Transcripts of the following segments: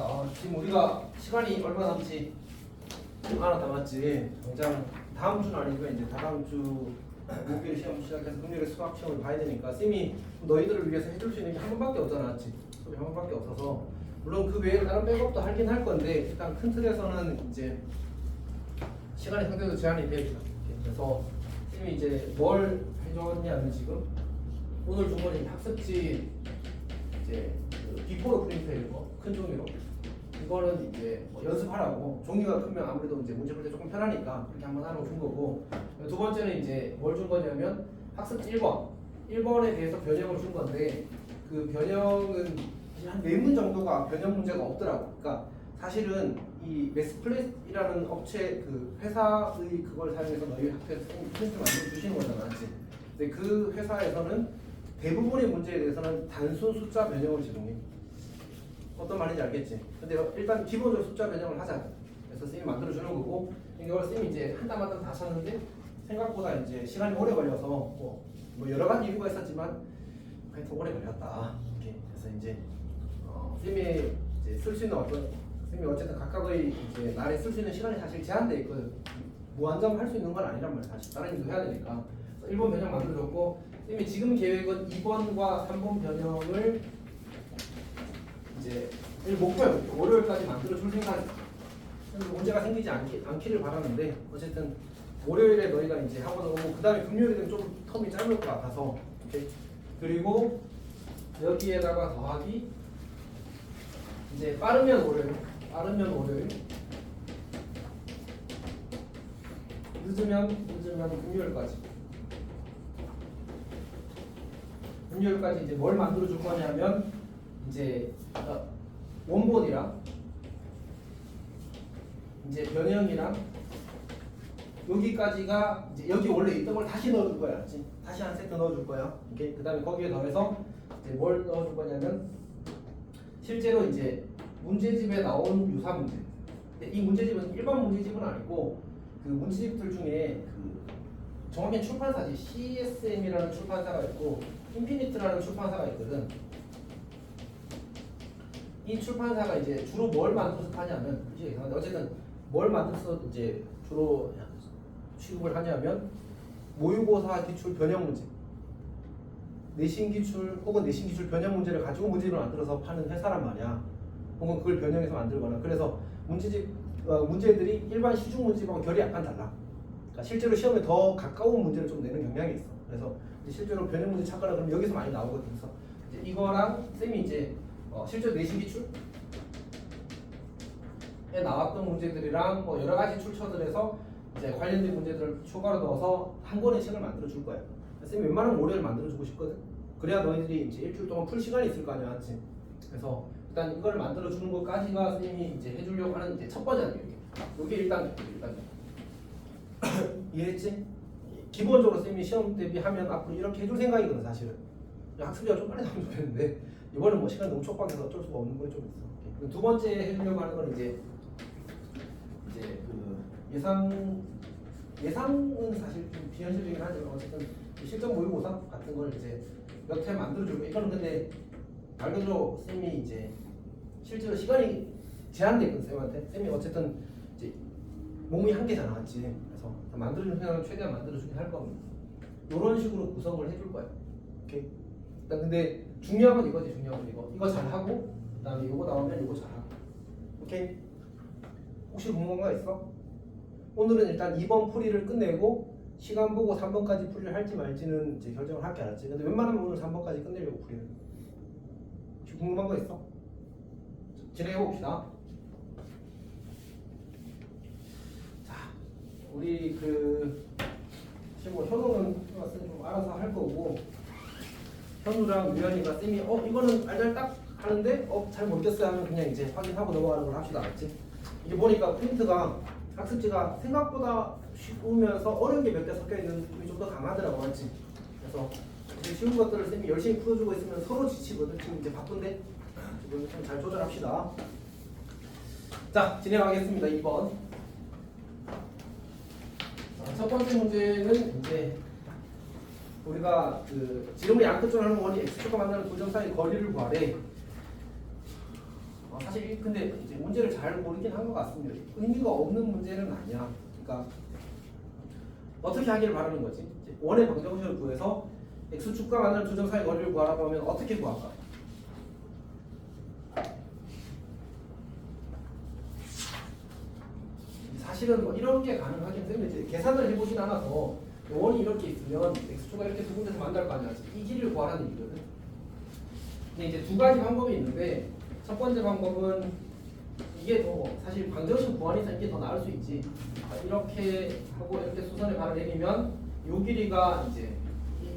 자, 지금 우리가 시간이 얼마 남지? 하나 남았지. 당장 다음 주는 아니지만 이제 다다음 주 목요일 시험 시작해서 금요일에 수학 시험을 봐야 되니까 쌤이 너희들을 위해서 해줄 수 있는 게 한 번밖에 없잖아, 맞지? 수업이 한 번밖에 없어서 물론 그 외에 다른 백업도 하긴 할 건데 일단 큰 틀에서는 이제 시간이 상대적으로 제한이 됩니다. 그래서 쌤이 이제 뭘 해줬냐면 지금 오늘 준 거는 학습지 이제 그 비포로 프린트해 거 큰 종이로 이거는 이제 뭐 연습하라고 종이가 크면 아무래도 이제 문제 풀 때 조금 편하니까 그렇게 한번 하라고 준 거고 두 번째는 이제 뭘 준 거냐면 학습지 1번에 대해서 변형을 준 건데 그 변형은 한 4문 정도가 변형 문제가 없더라고. 그러니까 사실은 이 매스플릿이라는 업체 그 회사의 그걸 사용해서 너희 학교에서 프린트 만들어 주시는 거잖아, 맞지? 근데 그 회사에서는 대부분의 문제에 대해서는 단순 숫자 변형을 제공해. 어떤 말인지 알겠지? 근데 일단 기본적으로 숫자 변형을 하자. 그래서 쌤이 만들어주는 거고 이걸 쌤이 이제 한 땀 한 땀 다 쳤는데 생각보다 이제 시간이 오래 걸려서 뭐 여러 가지 이유가 있었지만 하여튼 오래 걸렸다. 이렇게 그래서 이제 쌤이 이제 쓸 수 있는 쌤이 어쨌든 각각의 이제 날에 쓸 수 있는 시간이 사실 제한돼 있거든. 무한정 할 수 있는 건 아니란 말이야. 사실 다른 일도 해야 되니까. 1번 변형 만들어줬고 쌤이 지금 계획은 2번과 3번 변형을 이제 목표요. 월요일까지 만들어줄 생각이다. 문제가 생기지 않기를 바라는데 어쨌든 월요일에 너희가 이제 학원을 오고 그 다음에 금요일에는 좀 텀이 짧을 것 같아서 오케이? 그리고 여기에다가 더하기 이제 빠르면 월요일 늦으면 금요일까지 이제 뭘 만들어 줄 거냐면 이제 원본이랑 이제 변형이랑 여기까지가 이제 여기 원래 있던 걸 다시 넣어줄 거야. 다시 한 세트 넣어줄 거야. 오케이. 그다음에 거기에 더해서 이제 뭘 넣어줄 거냐면 실제로 이제 문제집에 나온 유사 문제. 근데 이 문제집은 일반 문제집은 아니고 그 문제집들 중에 그 정확히 출판사지 CSM이라는 출판사가 있고 인피니트라는 출판사가 있거든. 이 출판사가 이제 주로 뭘 만들어서 하냐면 어쨌든 뭘 만들어서 이제 주로 취급을 하냐면 모의고사 기출 변형 문제, 내신 기출 혹은 내신 기출 변형 문제를 가지고 문제집을 만들어서 파는 회사란 말이야. 혹은 그걸 변형해서 만들거나. 그래서 문제들이 일반 시중 문제집하고 결이 약간 달라. 그러니까 실제로 시험에 더 가까운 문제를 좀 내는 경향이 있어. 그래서 실제로 변형 문제 찾거나 그러면 여기서 많이 나오거든. 그래서 이제 이거랑 쌤이 이제 실제로 내신 기출에 나왔던 문제들이랑 뭐 여러 가지 출처들에서 이제 관련된 문제들을 추가로 넣어서 한 권의 책을 만들어 줄 거야. 쌤이 웬만하면 월요일 만들어 주고 싶거든. 그래야 너희들이 이제 일주일 동안 풀 시간이 있을 거 아니야, 맞지? 그래서 일단 이걸 만들어 주는 것까지가 쌤이 이제 해주려고 하는 이제 첫 번째 단계. 이게 일단 이해했지? 기본적으로 쌤이 시험 대비하면 앞으로 이렇게 해줄 생각이거든, 사실은. 학습지가 좀 빨리 나오면 좋겠는데 이번엔 뭐 시간 너무 촉박해서 어쩔 수가 없는 건 좀 있어. 두 번째 해주려고 하는 건 이제 그 예상은 사실 좀 비현실적이긴 하지만 어쨌든 실전 모의고사 같은 걸 이제 몇 회 만들어주고 이거는 근데 말 그대로 쌤이 이제 실제로 시간이 제한되거든 쌤한테. 쌤이 어쨌든 이제 몸이 한계잖아, 맞지? 그래서 만들어주는 생각은 최대한 만들어주긴 할 겁니다. 이런 식으로 구성을 해줄 거야. 오케이. 일단 근데 중요한 건 이거지. 이거 잘하고 그다음에 이거 나오면 이거 잘하고. 오케이. 혹시 궁금한 거 있어? 오늘은 일단 2번 풀이를 끝내고 시간 보고 3번까지 풀이를 할지 말지는 이제 결정을 할게, 알았지? 근데 웬만하면 오늘 3번까지 끝내려고 풀이를. 혹시 궁금한 거 있어? 진행해 봅시다. 자, 우리 지금 뭐 현우는 좀 알아서 할 거고 현우랑 유연이가 쌤이 이거는 알잘딱 하는데 잘 모르겠어요 하면 그냥 이제 확인하고 넘어가는 걸 합시다, 알았지? 이게 보니까 프린트가 학습지가 생각보다 쉬우면서 어려운 게 몇 개 섞여 있는 쪽이 좀 더 강하더라고, 맞지? 그래서 쉬운 것들을 쌤이 열심히 풀어주고 있으면 서로 지치거든. 지금 이제 바쁜데 지금 좀 잘 조절합시다. 자, 진행하겠습니다. 2번. 첫 번째 문제는 이제 우리가 그 지름의 양끝점을 하는 원이 x축과 만나는 두 점 사이 거리를 구하래. 사실 근데 이제 문제를 잘 고르긴 한 것 같습니다. 의미가 없는 문제는 아니야. 그러니까 어떻게 하기를 바라는 거지? 이제 원의 방정식을 구해서 x축과 만나는 두 점 사이 거리를 구하라고 하면 어떻게 구할까? 사실은 뭐 이런 게 가능하긴 한데 이제 계산을 해보진 않아서 원이 이렇게 있으면 x축과 이렇게 두 군데서 만날 거 아니야. 이 길이를 구하라는 얘기거든. 근데 이제 두 가지 방법이 있는데 첫 번째 방법은 이게 더 사실 방정식 구하니까 이게 더 나을 수 있지. 이렇게 하고 이렇게 수선에 바로 내리면 요 길이가 이제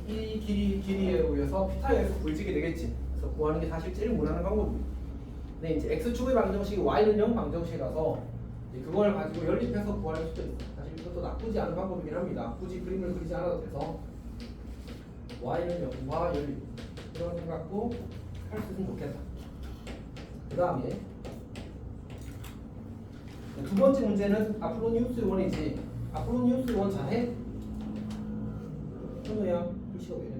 이 길이에 의해서 피타에서 굴지게 되겠지. 그래서 구하는 게 사실 제일 무난한 방법입니다. 근데 이제 x축의 방정식이 y는 0 방정식이라서 그걸 가지고 연립해서 구할 수도 있어. 사실 이것도 나쁘지 않은 방법이긴 합니다. 굳이 그림을 그리지 않아도 돼서 y는 0과 연립 이런 생각도 할 수 있으면 좋겠다. 그 다음에 두 번째 문제는 아프로니우스 원이지. 아프로니우스 원 잘해? 현우야, 글씨가 왜 이래?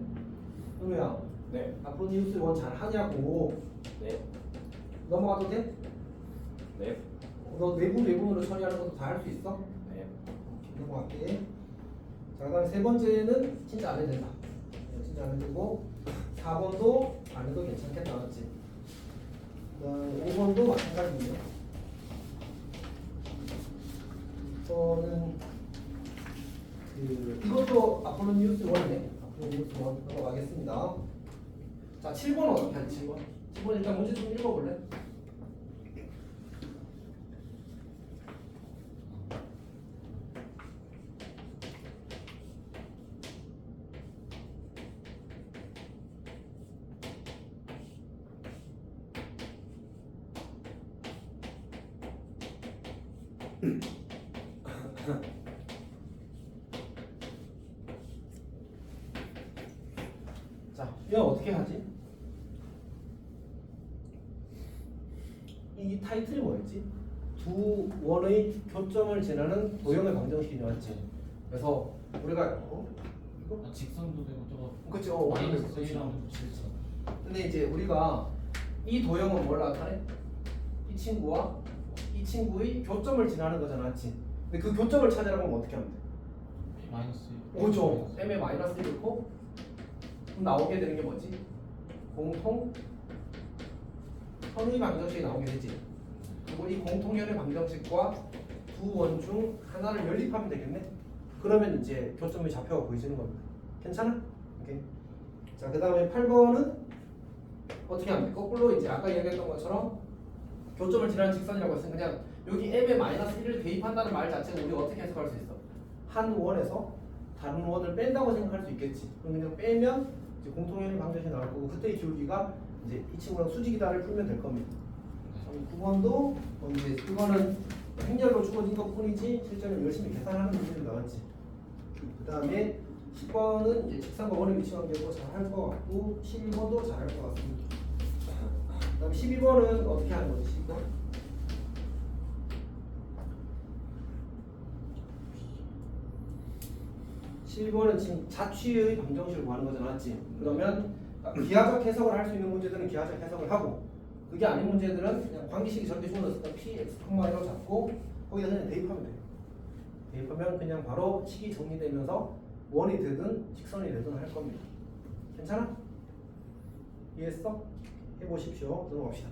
현우야, 네. 아프로니우스 원 잘하냐고. 네. 넘어가도 돼? 네. 너 내분으로 처리하는 것도 다 할 수 있어? 네. 넘어갈게. 자, 그다음에 세 번째는 진짜 안 해도 된다. 진짜 안 해도 되고 4번도 안 해도 괜찮겠다, 맞지? 그다음에 5번도 마찬가지입니다. 이거는 이것도 아폴로니우스 1이네. 아폴로니우스 1 넘어가겠습니다. 자, 7번 어떻게 하지? 7번. 7번 일단 문제 좀 읽어볼래? 자, 이건 어떻게 하지? 이 타이틀이 뭐였지? 두 원의 교점을 지나는 도형의 방정식이 나왔지. 그래서 우리가 이거? 직선도 되고 저거 그렇죠. 마이너스 그렇지. 1이랑 직선. 근데 이제 우리가 이 도형은 뭘 나타내? 이 친구와 이 친구의 교점을 지나는 거잖아, 맞지? 근데 그 교점을 찾으라고 하면 어떻게 하면 돼? 마이너스 1. 오죠. m에 마이너스 1 넣고 그럼 나오게 되는 게 뭐지? 공통 현의 방정식이 나오게 되지. 그리고 이 공통현의 방정식과 두 원 중 하나를 연립하면 되겠네. 그러면 이제 교점의 좌표가 보여지는 겁니다. 괜찮아? 오케이. 자, 그 다음에 8번은 어떻게 하면 돼? 거꾸로 이제 아까 이야기했던 것처럼 교점을 지나는 직선이라고 했으면 그냥 여기 m에 마이너스 1을 대입한다는 말 자체는 우리가 어떻게 해석할 수 있어? 한 원에서 다른 원을 뺀다고 생각할 수 있겠지. 그럼 그냥 빼면 이제 공통현의 방정식이 나올 거고 그때의 기울기가 이제 이 친구랑 수직이다를 풀면 될 겁니다. 9번도 이제 이거는 행렬로 주어진 것 뿐이지 실제로 열심히 계산하는 문제도 나왔지. 그 다음에 10번은 이제 직선과 원의 위치 관계고 잘할 것 같고 11번도 잘할 것 같습니다. 그 다음에 12번은 어떻게 하는 거지? 12번? 12번은 지금 자취의 방정식을 구하는 거잖아, 맞지? 그러면 기하적 해석을 할 수 있는 문제들은 기하적 해석을 하고 그게 아닌 문제들은 그냥 관계식이 저렇게 주어졌으니까 p, x, 로 잡고 거기다 그냥 대입하면 돼요. 대입하면 그냥 바로 식이 정리되면서 원이 되든 직선이 되든 할 겁니다. 괜찮아? 이해했어? 해보십시오. 넘어갑시다.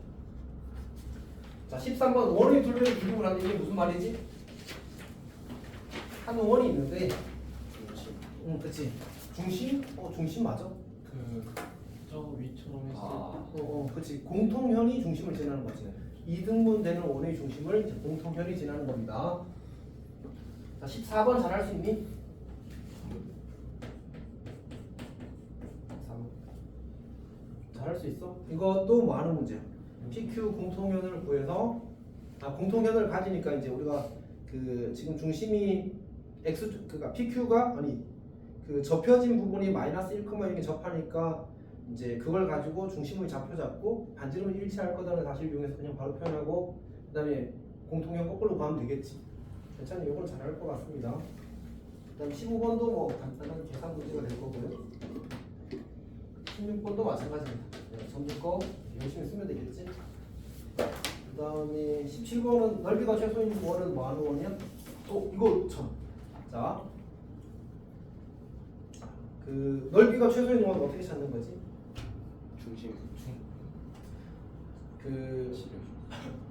자, 13번 원의 둘레를 기둥을 하는데 이게 무슨 말이지? 한 원이 있는데 그치. 중심? 중심 맞아? 저 위처럼 했을 때. 그치. 공통현이 중심을 지나는 거지. 이등분 되는 원의 중심을 이제 공통현이 지나는 겁니다. 자, 14번 잘할 수 있니? 3. 잘할 수 있어? 이것도 뭐 하는 문제야. PQ 공통현을 구해서 공통현을 가지니까 이제 우리가 그 지금 중심이 x 그러니까 PQ가 그 접혀진 부분이 마이너스 1,0에 접하니까 이제 그걸 가지고 중심의 좌표 잡고 반지름을 일치할 거다는 사실을 이용해서 그냥 바로 표현하고 그다음에 공통형 거꾸로 구하면 되겠지. 괜찮아요. 이건 잘할 것 같습니다. 그다음 15번도 뭐 간단한 계산 문제가 될 거고요. 16번도 마찬가지입니다. 전부 거 열심히 쓰면 되겠지. 다음에 17번은 넓이가 최소인 원은 뭐 하는 원이야? 이거 참. 자, 그 넓이가 최소인 원은 어떻게 찾는 거지? 중심.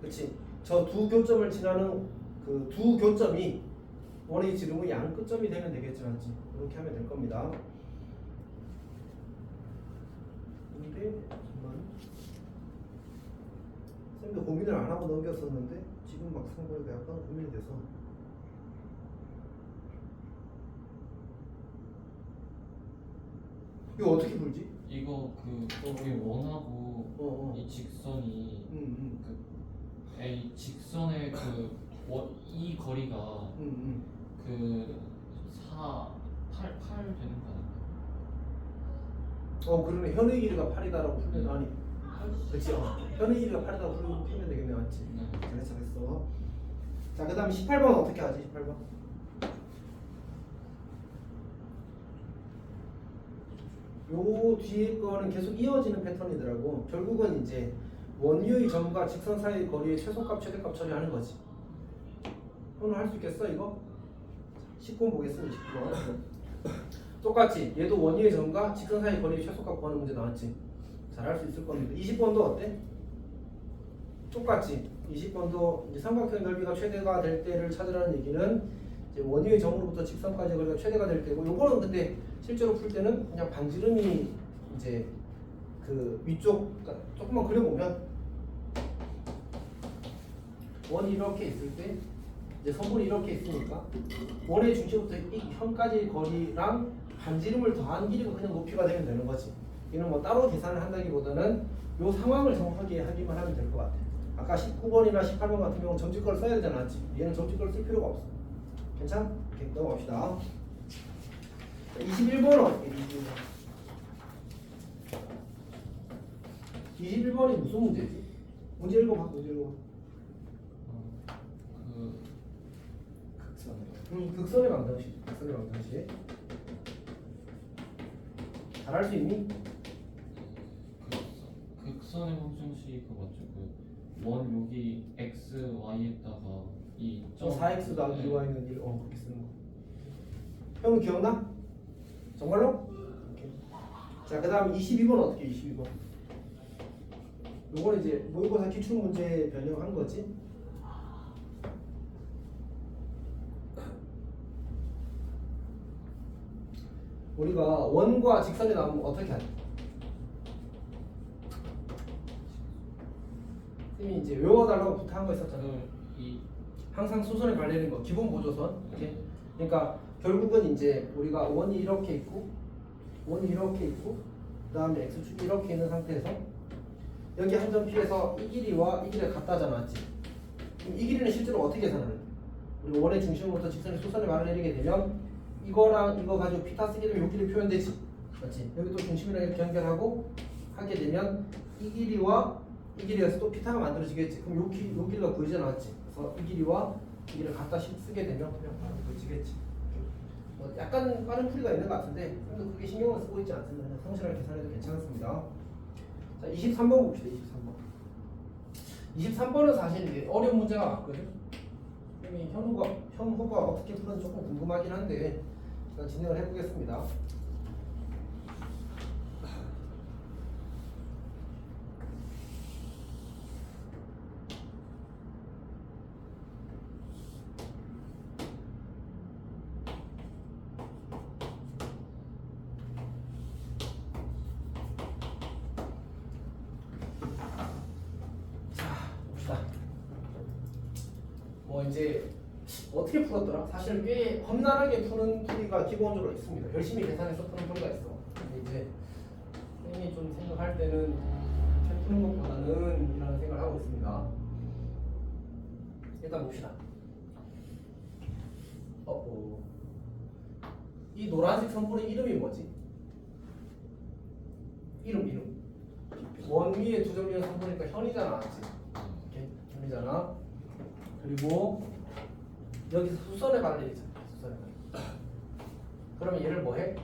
그렇지. 저 두 교점을 지나는 그 두 교점이 원의 지름의 양 끝점이 되면 되겠지, 맞지? 이렇게 하면 될 겁니다. 근데 잠깐만. 쌤도 고민을 안 하고 넘겼었는데 지금 막상 보니까 약간 고민이 돼서. 이거 어떻게 풀지? 이거 여기 원하고 이 직선이 그 A 직선의 이 거리가 그 8 되는 거 아닌가? 그러네. 현의 길이가 8이다라고 풀면 아니. 그렇지. 현의 길이가 8이다고 풀면 되겠네, 맞지? 네. 잘했어. 자, 그다음에 18번 어떻게 하지? 18번. 요 뒤에 거는 계속 이어지는 패턴이더라고. 결국은 이제 원위의 점과 직선 사이의 거리의 최소값, 최대값 처리하는 거지. 오늘 할 수 있겠어 이거? 19번 보겠습니다. 19번. 똑같이 얘도 원위의 점과 직선 사이의 거리의 최소값 구하는 문제 나왔지. 잘 할 수 있을 겁니다. 20번도 어때? 똑같이 20번도 이제 삼각형 넓이가 최대가 될 때를 찾으라는 얘기는 이제 원위의 점으로부터 직선까지 거리가 최대가 될 때고, 요거는 근데 실제로 풀 때는 그냥 반지름이 이제 그 위쪽 그러니까 조금만 그려보면 원이 이렇게 있을 때 이제 선분이 이렇게 있으니까 원의 중심부터 이 현까지 거리랑 반지름을 더한 길이가 그냥 높이가 되면 되는 거지. 이는 뭐 따로 계산을 한다기보다는 요 상황을 정확하게 하기만 하면 될 것 같아. 아까 19번이나 18번 같은 경우는 점집거를 써야 되지 않았지? 얘는 점집거를 쓸 필요가 없어. 괜찮? 이렇게 넘어갑시다. 21번은 어떻게? 21번이 무슨 문제지? 문제 읽어봐. 문제 읽어봐. 극선의 방정식. 극선의 방정식. 잘할 수 있니? 극선의 방정식 그거 맞죠? 원 여기 x y에다가 이 4x 더하기 2y는 1. 그렇게 쓰는 거. 형은 기억나? 정말로? 오케이. 자, 그 다음 22번 어떻게 22번? 요거는 이제 모의고사 기출 문제 변형한 거지. 우리가 원과 직선이 나오면 어떻게 하지? 쌤이 이제 외워달라고 부탁한 거 있었잖아. 항상 수선에 발리는 거 기본 보조선. 이렇게. 그러니까 결국은 이제 우리가 원이 이렇게 있고 그다음에 x축이 이렇게 있는 상태에서 여기 한 점 P에서 이 길이와 이 길이가 같다잖아, 맞지? 그럼 이 길이는 실제로 어떻게 계산하는? 우리가 원의 중심으로부터 직선의 수선에 말을 내리게 되면 이거랑 이거 가지고 피타 쓰게 되면 이 길이 표현되지, 맞지? 여기 또 중심이랑 이렇게 연결하고 하게 되면 이 길이와 이 길이에서 또 피타가 만들어지겠지. 그럼 요 길이가 보이잖아, 맞지? 그래서 이 길이와 이 길이를 갖다 쓰게 되면 그냥 바로 보이지겠지. 뭐 약간 빠른 풀이가 있는 것 같은데 좀 그게 신경을 쓰고 있지 않습니다. 그냥 성실하게 계산해도 괜찮습니다. 자, 23번 봅시다. 23번은 사실 이게 어려운 문제가 맞거든. 현호가 어떻게 푸는지 조금 궁금하긴 한데 일단 진행을 해보겠습니다. 이제 어떻게 풀었더라? 사실 꽤 험난하게 푸는 풀이가 기본적으로 있습니다. 열심히 계산해서 푸는 풀이가 있어. 근데 이제 선생님이 좀 생각할 때는 이렇게 푸는 것보다는 이라는 생각을 하고 있습니다. 일단 봅시다. 이 노란색 선분의 이름이 뭐지? 이름. 원 위에 두 점 이은 선분이니까 현이잖아, 맞지? 이렇게 현이잖아. 그리고 여기서 수선에 발리잖아. 수선에 발리. 그러면 얘를 뭐해?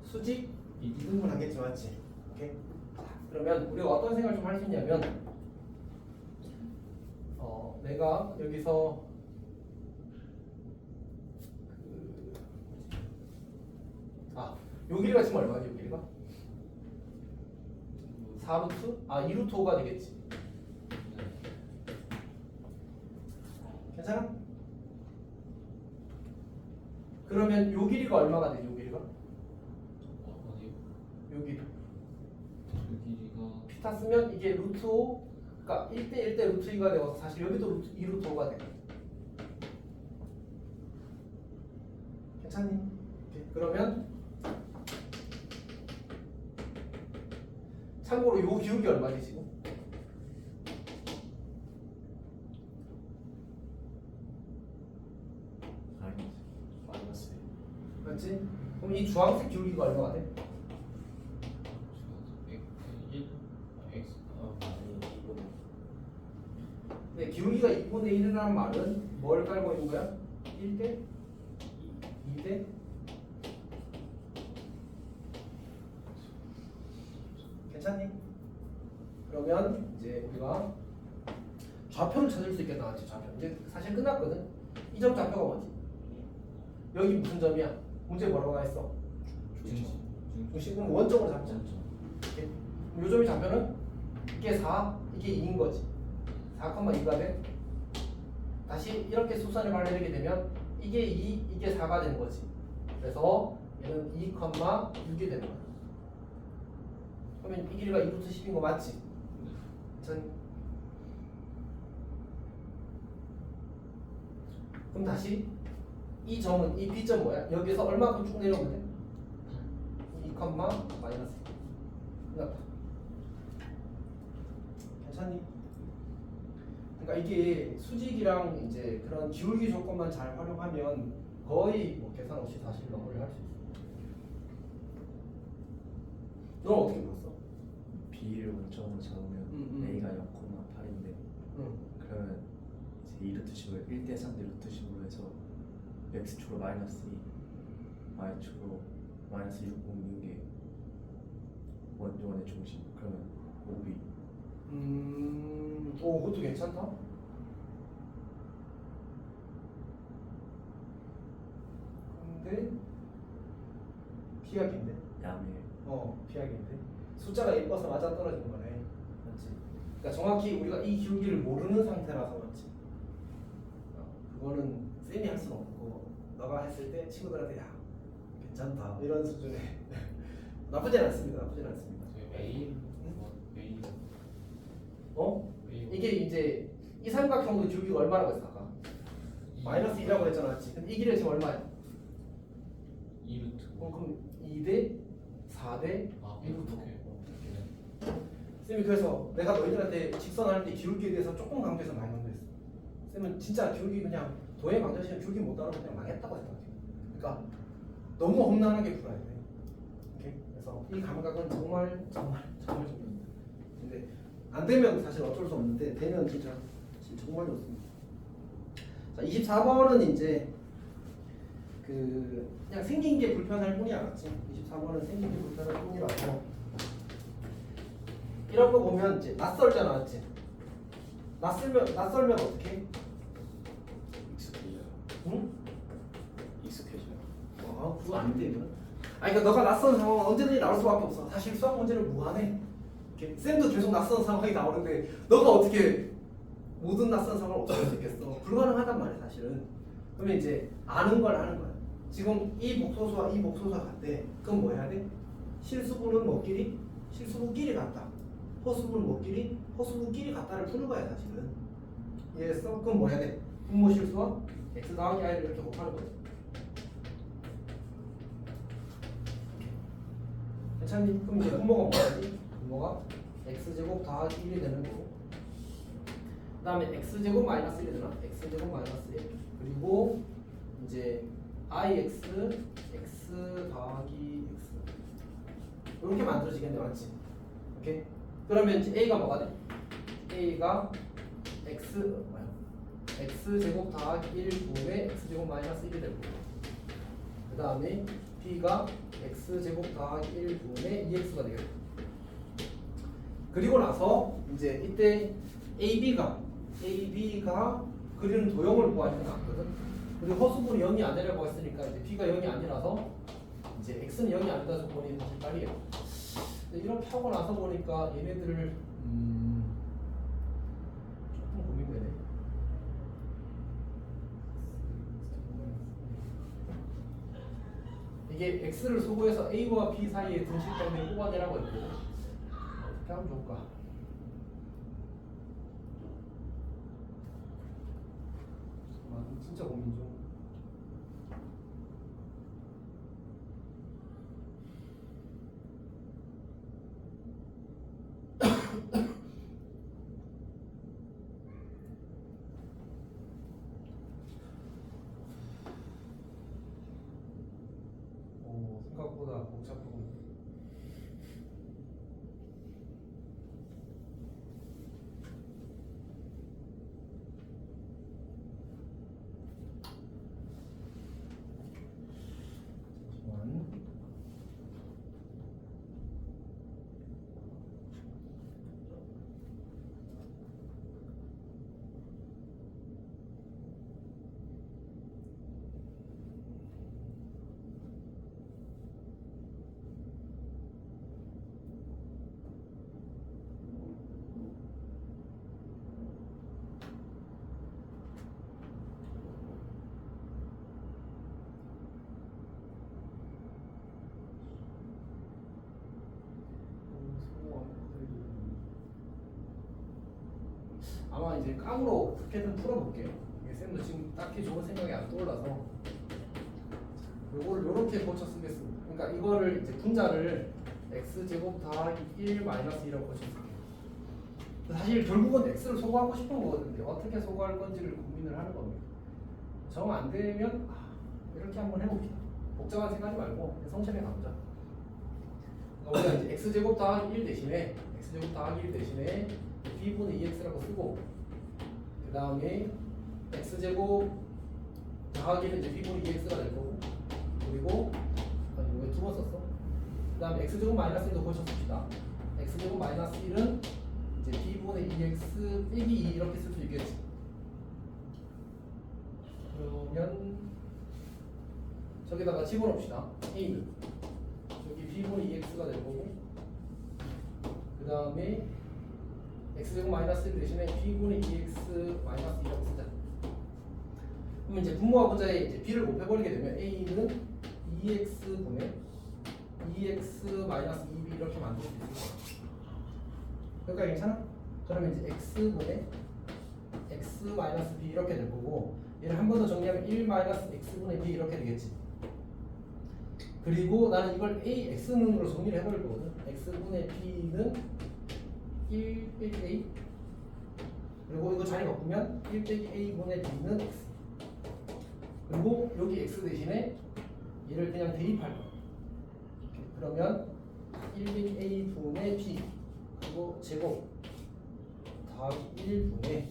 수직 이등분 하겠지, 맞지? 오케이. 자, 그러면 우리가 어떤 생각을 좀 할 수 있냐면 내가 여기서 요 길이가 지금 얼마지? 요 길이가 4루트? 2루트 5가 되겠지. 괜찮아? 그러면 요 길이가 얼마가 되지? 요 길이가? 어디 요 길이 그 길이가 피타 쓰면 이게 루트 5, 그러니까 1대 1대 루트 2가 되어서 사실 여기도 루트 2루트 5가 돼. 괜찮니? 오케이. 그러면 참고로 요 기울기 얼마지 지금? 마이너스 맞지? 그럼 이 주황색 기울기가 얼마가 돼? 1 x 아니 이거는 네, 기울기가 2분의 1이라는 말은 뭘 깔고 있는 거야? 1대 2대 괜찮니? 그러면 이제 우리가 좌표를 찾을 수 있겠다. 맞지? 좌표. 이제 사실 끝났거든. 이 점 좌표가 뭐지? 여기 무슨 점이야? 문제 뭐라고 했어? 중심. 그럼 원점으로 잡자. 이렇게. 그럼 요 점이 좌표는 이게 4, 이게 2인 거지. 4,2가 돼. 다시 이렇게 수선을 발휘하게 되면 이게 2, 이게 4가 되는 거지. 그래서 얘는 2,6이 되는 거야. 그러면 이 길이가 2루트 10인 거 맞지? 그럼 다시 이 점은 이 B점 뭐야? 여기서 얼마큼 쭉 내려오면 돼? 2, 마이너스. 끝났다. 괜찮니? 그러니까 이게 수직이랑 이제 그런 기울기 조건만 잘 활용하면 거의 뭐 계산 없이 사실 마무리를 할 수 있어. 넌 어떻게 봤어? B를 원점으로 잡으면 A가 0,8인데 그러면 이제 2루트 10을 1대 3대 루트 10으로 해서 X축으로 마이너스 2 Y축으로 마이너스 6 옮긴 게 원의 중심. 그러면 5B 오, 그것도 괜찮다. 근데 비약인데? 야매 비약인데? 숫자가 예뻐서 맞아 떨어지는 거네. 맞지? 그러니까 정확히 우리가 이 기울기를 모르는 상태라서 맞지? 그거는 쌤이 할 수는 없고 너가 했을 때 친구들한테 야 괜찮다 이런 수준의 나쁘진 않습니다. 나쁘진 않습니다. A A 이게 이제 이 삼각형도 기울기가 얼마라고 했어 아까? 마이너스 2라고 했잖아. 맞지? 근데 이 길이 지금 얼마야? 2루트 그럼 2대 4대 아 1루트. 이렇게 쌤이 그래서 내가 너희들한테 직선할 때 기울기에 대해서 조금 강조해서 많이 강조했어. 쌤은 진짜 기울기 그냥 도형 강조하시면 기울기 못 따르면 그냥 망했다고 생각해. 그러니까 너무 험난하게 풀어야 돼. 오케이? 그래서 이 감각은 정말 중요합니다. 근데 안 되면 사실 어쩔 수 없는데 되면 진짜 정말 좋습니다. 자, 24번은 이제 그냥 생긴 게 불편할 뿐이 알았지. 24번은 생긴 게 불편할 뿐이라서 이런 거 보면 이제 낯설잖아, 맞지? 낯설면 어떻게? 익숙해져요. 응? 익숙해져요. 그거 아닌데 이거는. 그러니까 너가 낯선 상황은 언제든지 나올 수밖에 없어. 사실 수학 문제는 무한해. 이렇게 쌤도 계속 낯선 상황이 나오는데 너가 어떻게 모든 낯선 상황을 없앨 수 있겠어? 불가능하단 말이야, 사실은. 그러면 이제 아는 걸 하는 거야. 지금 이 복소수와 이 복소수가 같대. 그럼 뭐 해야 돼? 실수분은 뭐끼리? 실수분끼리 같다. 허수분 뭐끼리? 허수분끼리 같다를 푸는 거야, 사실은. 이해했어? 그럼 뭐 해야 돼? 분모 실수와 x 더하기 i를 이렇게 곱하는 거야. 괜찮니? 그럼 이제 분모가 뭐야지? 분모가 x제곱 더하기 1이 되는 거고, 그 다음에 x제곱 마이너스 1이 되나? x제곱 마이너스 1 그리고 이제 ix x 더하기 x 이렇게 만들어지겠네, 맞지? 오케이? 그러면 이제 a가 뭐가 돼? a가 x제곱 더하기 1 분의 x제곱 마이너스 1이 될 거고, 그 다음에 b가 x제곱 더하기 1 분의 2x가 되겠다. 그리고 나서 이제 이때 ab가 A, B가 그리는 도형을 구하는 게 낫거든. 그리고 허수분이 0이 아니라고 했으니까 이제 B가 0이 아니라서 이제 X는 0이 아니다 조건이 사실 딸이에요. 이렇게 하고 나서 보니까 얘네들을 조금 고민되네. 이게 X를 소구해서 A와 B 사이에 등식점을 뽑아내라고 했거든. 어떻게 하면 좋을까? 진짜 고민 중. 생각보다 복잡하고. 잠시만. 아마 이제 깡으로 어떻게든 풀어볼게요. 이게 쌤도 지금 딱히 좋은 생각이 안 떠올라서 요거를 요렇게 고쳐 쓰겠습니다. 그러니까 이거를 이제 분자를 x제곱 더하기 1 마이너스 2라고 고쳐줄게요. 사실 결국은 x를 소거하고 싶은 거거든요. 어떻게 소거할 건지를 고민을 하는 겁니다. 정 안 되면 이렇게 한번 해봅시다. 복잡한 생각하지 말고 성실하게 가보자. 우리가 이제 x제곱 더하기 1 대신에 x제곱 더하기 1 대신에 b분의 2x라고 쓰고 그 다음에 x제곱 더하기는 이제 b분의 2x가 될 거고 그리고 왜 두 번 썼어? 그 다음에 x제곱 마이너스 1도 고쳤습니다. x제곱 마이너스 1은 이제 b분의 2x 빼기 2 이렇게 쓸 수 있겠지. 그러면 저기다가 집어넣읍시다. a는 여기 b분의 2x가 될 거고 그 다음에 x제곱 마이너스 1 대신에 b분의 2x 마이너스 2라고 쓰자. 그러면 이제 분모와 분자에 이제 b를 곱해버리게 되면 a는 2x분의 2x 마이너스 2b 이렇게 만들 수 있을 거야. 그러니까 괜찮아? 그러면 이제 x분의 x 마이너스 b 이렇게 될 거고 얘를 한 번 더 정리하면 1 마이너스 x분의 b 이렇게 되겠지. 그리고 나는 이걸 a, x는으로 정리를 해버릴 거거든. x분의 b는 1 빼기 a 그리고 이거 자리 바꾸면 1 빼기 a분의 b는 x 그리고 여기 x 대신에 얘를 그냥 대입할 거야. 그러면 1 빼기 a분의 b 그리고 제곱 더하기 1분의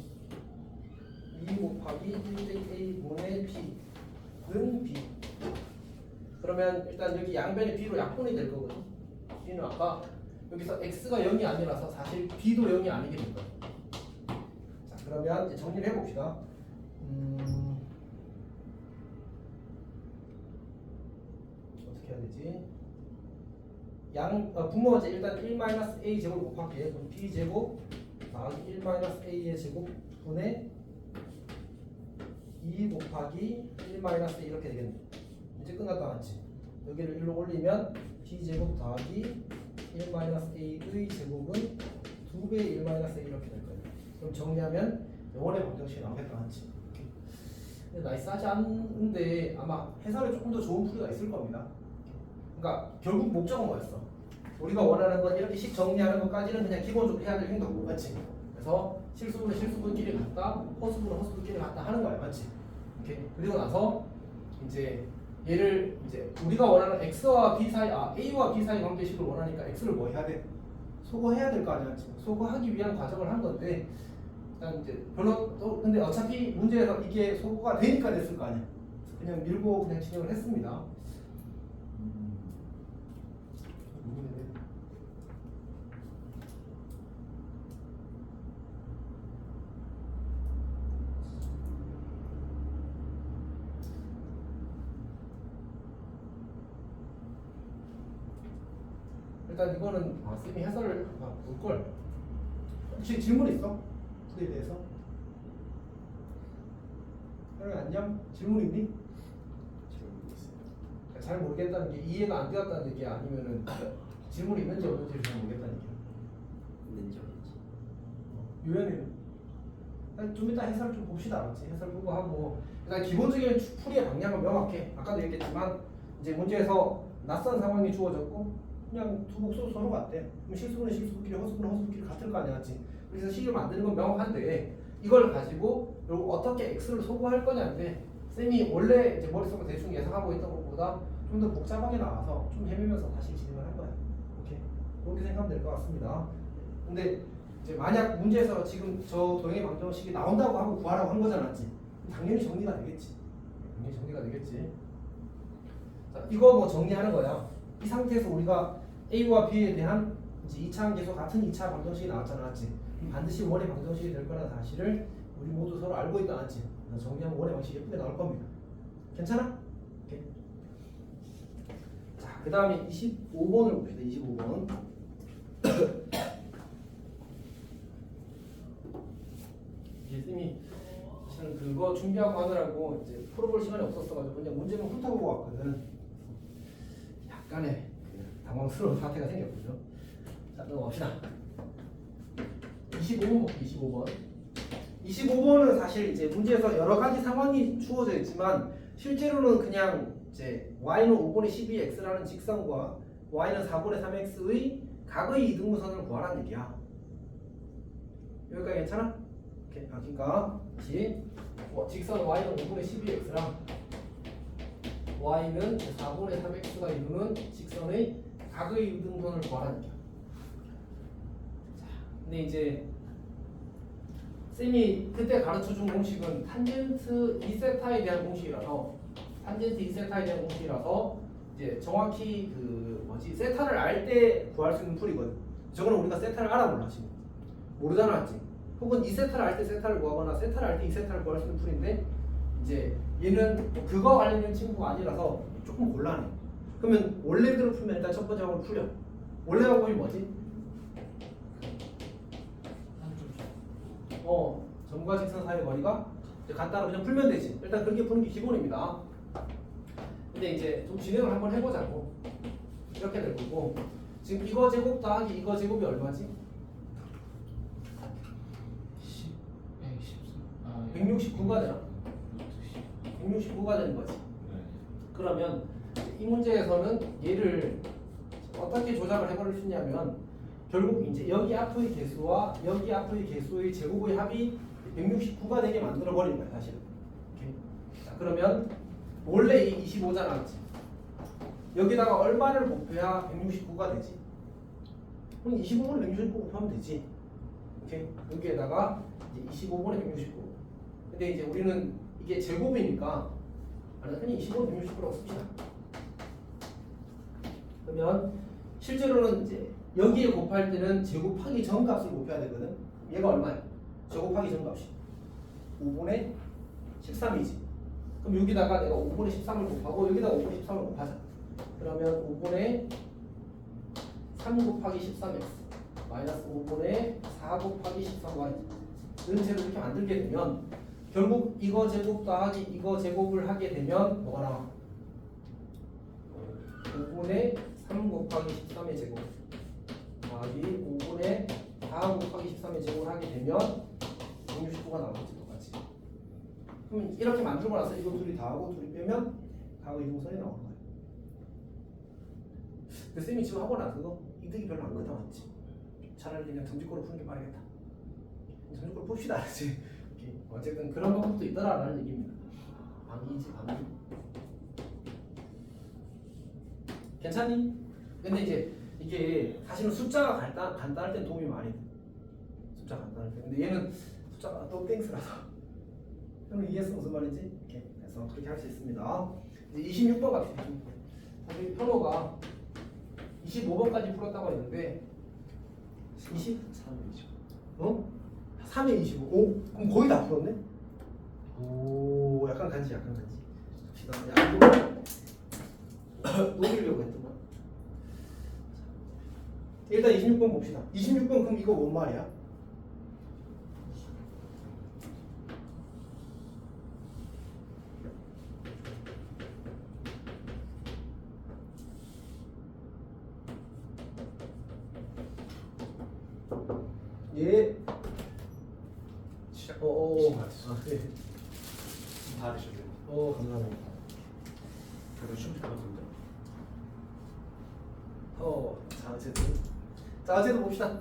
2 곱하기 1 빼기 a분의 b는 b 그러면 일단 여기 양변의 b로 약분이 될 거거든. b는 아까 여기서 x가 0이 아니라서 사실 b도 0이 아니게 될 거예요. 자 그러면 이제 정리를 해봅시다. 어떻게 해야 되지? 분모가 이제 일단 1-a 제곱 곱할게요. 그럼 b 제곱 더하기 1-a의 제곱분의 2 곱하기 1-a 이렇게 되겠네. 이제 끝났다 맞지? 여기를 1로 올리면 b 제곱 더하기 1-a의 제곱은 2배의 1-a 이렇게 될 거예요. 그럼 정리하면 영원의 방정식이 나오겠다 맞지? 근데 나이스하지 않은데 아마 해설에 조금 더 좋은 풀이가 있을 겁니다. 그러니까 결국 목적은 뭐였어? 우리가 원하는 건 이렇게 식 정리하는 것까지는 그냥 기본적으로 해야 될 행동 맞지? 그래서 실수분은 실수분끼리 같다, 허수분은 허수분끼리 같다 하는 거야 맞지? 오케이. 그리고 나서 이제 얘를 이제 우리가 원하는 x와 b 사이 a와 b 사이 관계식을 원하니까 x를 뭐 해야 돼? 소거해야 될 거 아니야 맞지? 소거하기 위한 과정을 한 건데 일단 이제 별로 또 근데 어차피 문제에서 이게 소거가 되니까 됐을 거 아니야? 그냥 밀고 그냥 진행을 했습니다. 일단 이거는 쌤이 해설을 볼걸. 혹시 질문 있어? 부대에 대해서? 형 안녕? 질문 있니? 잘 모르겠다는 게 이해가 안 되었다는 얘기야? 아니면은 질문이 있는지 없는지 잘 모르겠다는 얘기야? 있는지 없는지. 유연이는 좀 이따 해설 좀 봅시다. 알았지? 해설 보고 하고 일단 기본적인 풀이의 방향은 명확해. 아까도 얘기했지만 이제 문제에서 낯선 상황이 주어졌고 그냥 두 복수 서로 같대. 그럼 실수분은 실수분끼리 허수분은 허수분끼리 같을 거 아니야, 맞지? 그래서 식을 만드는 건 명확한데 이걸 가지고 결국 어떻게 x를 소구할 거냐인데 쌤이 원래 이제 머릿속으로 대충 예상하고 있던 것보다 좀 더 복잡하게 나와서 좀 헤매면서 다시 진행을 할 거야. 오케이? 그렇게 생각하면 될 것 같습니다. 근데 이제 만약 문제에서 지금 저 도형의 방정식이 나온다고 하고 구하라고 한 거잖아, 맞지? 당연히 정리가 되겠지. 당연히 정리가 되겠지. 자, 이거 뭐 정리하는 거야. 이 상태에서 우리가 A와 B에 대한 이제 2차 함계수 같은 2차 방정식이 나왔잖아, 맞지? 반드시 원의 방정식이 될 거라는 사실을 우리 모두 서로 알고 있다, 맞지? 정리하면 원의 방식이 예쁘게 나올 겁니다. 괜찮아? 오케이. 자, 그 다음에 25번을 봅시다. 25번. 이게 쌤이 사실은 그거 준비하고 하느라고 이제 풀어볼 시간이 없었어가지고 그냥 문제만 훑어보고 왔거든. 약간의 당황스러운 사태가 생겼거든요. 자, 넘어갑시다. 25번 볼게요. 25번은 사실 이제 문제에서 여러 가지 상황이 주어져 있지만 실제로는 그냥 이제 y는 5분의 12x라는 직선과 y는 4분의 3x의 각의 이등분선을 구하라는 얘기야. 여기까지 괜찮아? 오케이. 그러니까 다시 직선 y는 5분의 12x랑 y는 4분의 3x가 이루는 직선의 각의 이등분선을 구하라는 얘기야. 자, 근데 이제 쌤이 그때 가르쳐준 공식은 탄젠트 2세타에 대한 공식이라서 이제 정확히 세타를 알 때 구할 수 있는 풀이거든. 저거는 우리가 세타를 알아 몰라 지금 모르잖아, 맞지? 혹은 2세타를 알 때 세타를 구하거나 세타를 알 때 2세타를 구할 수 있는 풀인데 이제 얘는 그거 관련된 친구가 아니라서 조금 곤란해. 그러면 원래대로 풀면 일단 첫 번째 항을 풀려. 원래 방법이 뭐지? 점과 직선 사이의 거리가 간단하게 그냥 풀면 되지. 일단 그렇게 푸는 게 기본입니다. 근데 이제 좀 진행을 한번 해보자고. 이렇게 될 거고 지금 이거 제곱 더하기 이거 제곱이 얼마지? 169가 되나? 169가 되는 거지. 그러면 이 문제에서는 얘를 어떻게 조작을 해버릴 수 있냐면 결국 이제 여기 앞의 개수와 여기 앞의 개수의 제곱의 합이 169가 되게 만들어 버리는 거야, 사실은. 오케이. 자, 그러면 원래 이 25잖아, 그렇지? 여기다가 얼마를 곱해야 169가 되지? 그럼 25분의 169 곱하면 되지. 오케이. 여기에다가 이제 25분의 169. 근데 이제 우리는 이게 제곱이니까 그냥 25분의 169라고 씁시다. 그러면 실제로는 이제 여기에 곱할 때는 제곱하기 전 값을 곱해야 되거든. 얘가 얼마야? 제곱하기 전 값이 5분의 13이지. 그럼 여기다가 내가 5분의 13을 곱하고 여기다가 5분의 13을 곱하자. 그러면 5분의 3 곱하기 13x 마이너스 5분의 4 곱하기 13y 이런 제를 이렇게 만들게 되면 결국 이거 제곱 더하기 이거 제곱을 하게 되면 뭐가 나와? 5분의 3 곱하기 13의 제곱 더하기 5분의 4 곱하기 13의 제곱을 하게 되면 169가 나오겠지, 똑같이. 그럼 이렇게 만들고 나서 이거 둘이 더하고 둘이 빼면 각의 이등분선이 나오는 거예요. 근데 쌤이 지금 하고 나서도 이득이 별로 안 크다, 맞지? 차라리 그냥 정직으로 푸는 게 빠르겠다. 정직으로 풉시다, 알았지? 어쨌든 그런 방법도 있더라라는 얘기입니다. 방이지, 방이. 괜찮니? 근데 이제 이게 사실은 숫자가 간단할 땐 도움이 많이 돼. 숫자 간단할 때. 근데 얘는 숫자가 또 땡스라서. 그럼 이해했어 무슨 말인지? 이렇게 해서 그렇게 할 수 있습니다. 이제 26번 갑시다. 우리 현호가 25번까지 풀었다고 했는데 3이죠. 3에 25. 오, 그럼 거의 다 풀었네? 오, 약간 간지. 갑시다. 야, 이거 녹이려고 했던 거야. 25 일단 26번 봅시다. 26번 그럼 이거 뭔 말이야? 예. 시작. 아, 네. 다 하셨네요. 감사합니다. 별로 쉬운 것 같은데. 자, 어쨌든. 자, 어쨌든 봅시다.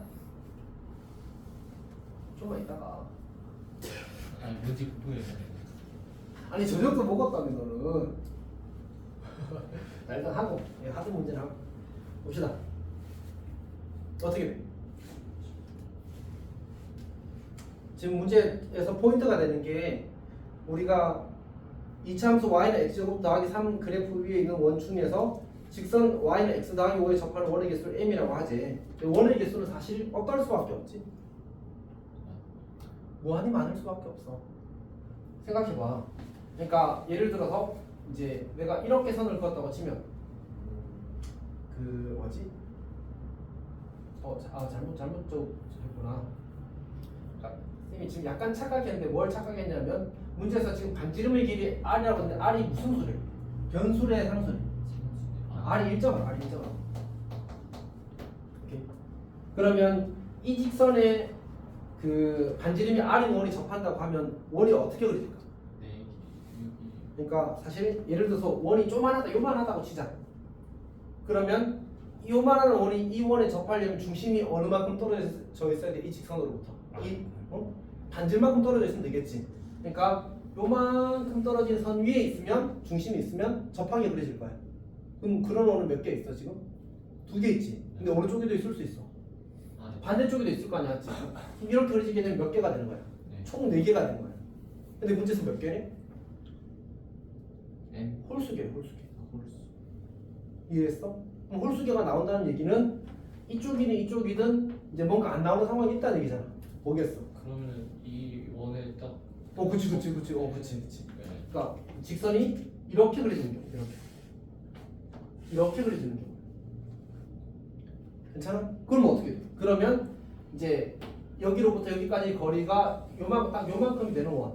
좀만 있다가. 아니 문제 공부해야 돼. 아니, 저 정도 먹었다며, 너는. 자, 일단 하고. 예, 하도 문제는 하고. 봅시다. 어떻게 돼? 지금 문제에서 포인트가 되는 게 우리가 이차함수 y는 x제곱 더하기 3 그래프 위에 있는 원충에서 직선 y는 x 더하기 5에 접하는 원의 개수를 m이라고 하지. 원의 개수는 사실 어떨 수밖에 없지. 무한히 많을 수밖에 없어. 생각해봐. 그러니까 예를 들어서 이제 내가 이렇게 선을 그었다고 치면 그 뭐지? 잘못 좀 했구나. 그러니까 쌤이 지금 약간 착각했는데 뭘 착각했냐면 문제에서 지금 반지름의 길이 r이라고 했는데 r이 무슨 수래? 변수래 상수래? r이 1.5, r이 1.5. 오케이. 그러면 이 직선에 그 반지름이 r인 원이 접한다고 하면 원이 어떻게 그려질까? 네 여기. 그러니까 사실 예를 들어서 원이 요만하다고 치자. 그러면 요만한 원이 이 원에 접하려면 중심이 어느 만큼 떨어져 있어야 돼? 이 직선으로부터. 반질만큼 떨어져 있으면 되겠지. 그러니까 요만큼 떨어진 선 위에 있으면 중심이 있으면 접하게 그려질 거야. 그럼 그런 원은 몇 개 있어 지금? 2개 있지. 근데 어느 쪽에도 있을 수 있어. 네. 반대쪽에도 있을 거 아니야. 지금 이렇게 그려지게 되면 몇 개가 되는 거야? 네. 총 4개가 되는 거야. 근데 문제에서 몇 개네? M 홀수개, 홀수개. 홀수. 이해했어? 그럼 홀수개가 나온다는 얘기는 이쪽이든 이제 뭔가 안 나오는 상황이 있다는 얘기잖아. 뭐겠어? 그러면 이 원에 딱. 그치. 네. 그러니까 직선이 이렇게 그려지는 경우, 이렇게 그려지는 경우. 괜찮아? 그럼 어떻게 돼? 그러면 이제 여기로부터 여기까지 거리가 딱 요만큼이 되는 원,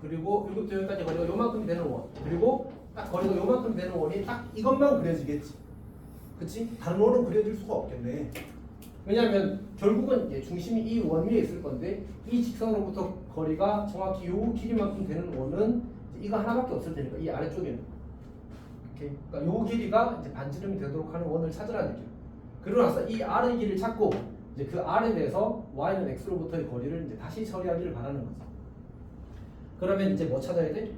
그리고 여기부터 여기까지 거리가 요만큼이 되는 원, 그리고 딱 거리가 요만큼 되는 원이 딱 이것만 그려지겠지. 그치? 다른 원은 그려질 수가 없겠네. 왜냐하면 결국은 이제 중심이 이 원 위에 있을 건데 이 직선으로부터 거리가 정확히 요 길이만큼 되는 원은 이거 하나밖에 없을 테니까 이 아래쪽에는. 오케이. 그러니까 요 길이가 이제 반지름이 되도록 하는 원을 찾으라는 얘기야. 그러고 나서 이 r의 길이를 찾고 이제 그 r에 대해서 y는 x로부터의 거리를 이제 다시 처리하기를 바라는 거지. 그러면 이제 뭐 찾아야 돼?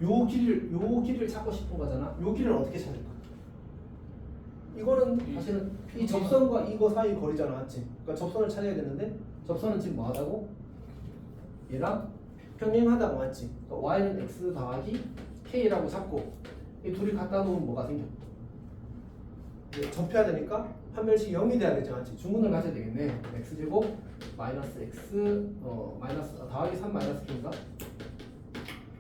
요 길이를 찾고 싶은 거잖아. 요 길을 어떻게 찾을까? 이거는 사실은 이 접선과 이거 사이 거리잖아, 맞지? 그러니까 접선을 찾아야 되는데 접선은 지금 뭐하다고? 얘랑 평행하다고 맞지? 그러니까 y는 x 더하기 k라고 잡고 이 둘이 갖다 놓으면 뭐가 생겨? 접해야 되니까 판별식이 0이 돼야 되지, 맞지? 중근을 가져야 되겠네. x제곱 마이너스 x 더하기 3 마이너스 k인가?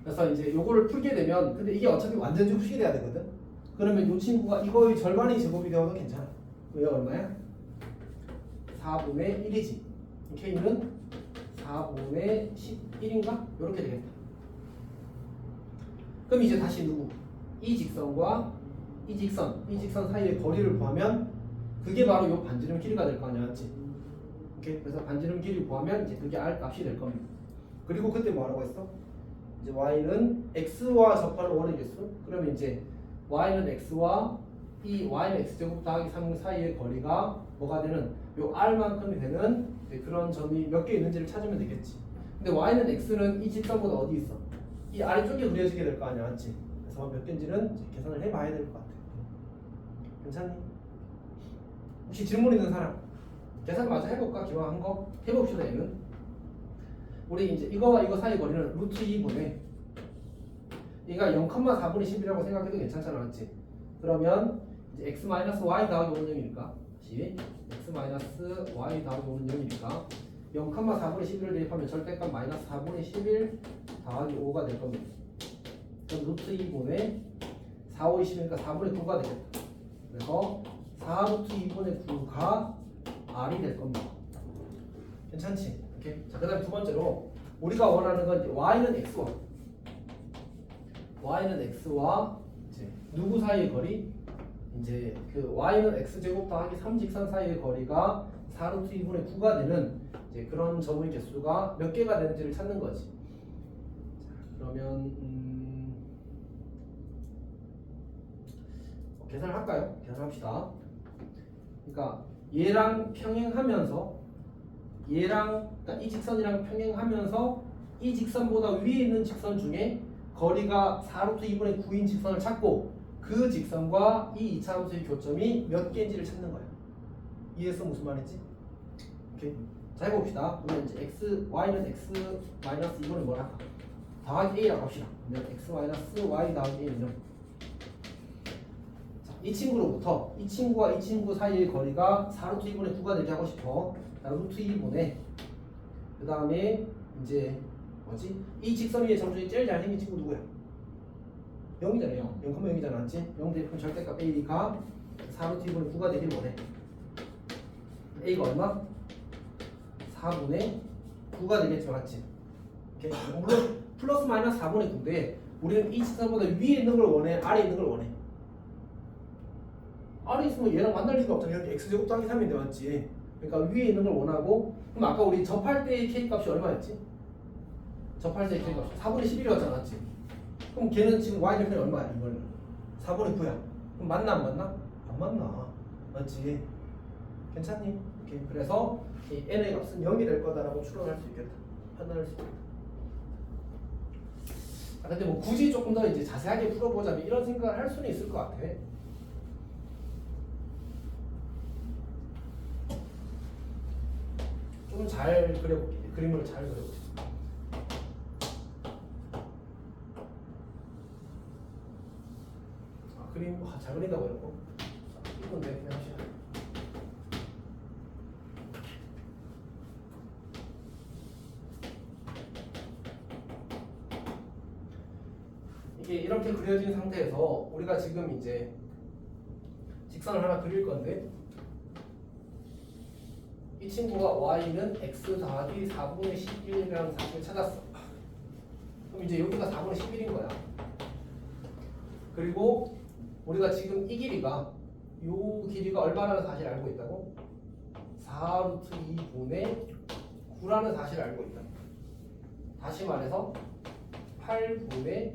그래서 이제 요거를 풀게 되면 근데 이게 어차피 완전히 풀게 돼야 되거든. 그러면 이 친구가 이거의 절반이 제곱이 되어도 괜찮아. 얘가 얼마야? 4분의 1이지. k는 4분의 11인가? 이렇게 되겠다. 그럼 이제 다시 누구? 이 직선과 이 직선 사이의 거리를 구하면 그게 바로 요 반지름 길이가 될 거 아니야, 맞지? 오케이. 그래서 반지름 길이 구하면 이제 그게 r 값이 될 겁니다. 그리고 그때 뭐라고 했어? 이제 y는 x와 접하는 원의 개수. 그러면 이제 y는 x와 이 y는 x제곱 더하기 3 사이의 거리가 뭐가 되는 요 r만큼이 되는 그런 점이 몇 개 있는지를 찾으면 되겠지. 근데 y는 x는 이 직선보다 어디 있어? 이 아래쪽에 그려지게 될 거 아니야, 맞지? 그래서 몇 개인지는 이제 계산을 해봐야 될 것 같아. 괜찮니? 혹시 질문 있는 사람? 계산 마저 해볼까? 기왕한 거 해봅시다. 얘는 우리 이제 이거와 이거 사이 거리는 루트 2분의 얘가 0,4분의 10이라고 생각해도 괜찮잖아, 맞지? 그러면 이제 x-y 더하기 5는 0이니까 다시 x-y 더하기 5는 0이니까 0,4분의 11을 대입하면 절대값 마이너스 4분의 11 더하기 5가 될 겁니다. 그럼 루트 2분의 4, 5, 20이니까 4분의 9가 되겠다. 그래서 4루트 2분의 9가 r이 될 겁니다. 괜찮지? 오케이. 자, 그 다음 두 번째로 우리가 원하는 건 이제 y는 x와 이제 누구 사이의 거리? 이제 그 y는 x제곱 더하기 3직선 사이의 거리가 4루트 2분의 9가 되는 이제 그런 점의 개수가 몇 개가 되는지를 찾는 거지. 자, 그러면 계산을 할까요? 계산합시다. 그러니까 얘랑 평행하면서 그러니까 이 직선이랑 평행하면서 이 직선보다 위에 있는 직선 중에 거리가 4루트 2분의 9인 직선을 찾고 그 직선과 이 이차함수의 교점이 몇 개인지를 찾는 거야. 이해했어? 무슨 말인지? 오케이. 자, 해봅시다. 그러면 이제 y는 x 마이너스 2분의 뭐라 할까? 더하기 a라고 합시다. 그러면 x 마이너스 y 더하기 a는요. 자, 이 친구로부터 이 친구와 이 친구 사이의 거리가 4루트 2분의 9가 되게 하고 싶어. 자, 루트 2분의 그 다음에 이제 뭐지? 이 직선 위에 점 중에 제일 잘생긴 친구 누구야? 0이잖아요. 0,0이잖아, 맞지? 0 대입은 절대값 a가 4루트 2분의 9가 되길 원해. a가 얼마? 4분의 9가 되겠지, 맞지? 오케이. 물론 플러스 마이너스 4분의 9인데 우리는 이 직선보다 위에 있는 걸 원해, 아래에 있는 걸 원해. 아래에 있으면 얘랑 만날 리가 없잖아. 이렇게 x제곱 더하기 3인데, 맞지? 그러니까 위에 있는 걸 원하고, 그럼 아까 우리 접할 때의 k값이 얼마였지? 접할 때의 k값이 4분의 11이었잖아, 맞지? 그럼 걔는 지금 y절편이 얼마야? 이거는 4분의 9야. 그럼 맞나 안 맞나? 안 맞나? 맞지? 괜찮니? 오케이. 그래서 이 n의 값은 0이 될 거다라고 추론할 수 있겠다. 판단할 수 있겠다. 아, 근데 뭐 굳이 조금 더 이제 자세하게 풀어보자면 이런 생각을 할 수는 있을 것 같아. 좀 잘 그려볼게. 그림을 잘 그려볼게. 그림 잘 그린다고 했고 이건 내 그냥 합시다. 이게 이렇게 그려진 상태에서 우리가 지금 이제 직선을 하나 그릴 건데 이 친구가 y는 x 더하기 4분의 11이라는 사실을 찾았어. 그럼 이제 여기가 4분의 11인 거야. 그리고 우리가 지금 이 길이가 얼마라는 사실을 알고 있다고? 4루트 2분의 9라는 사실을 알고 있다. 다시 말해서 8분의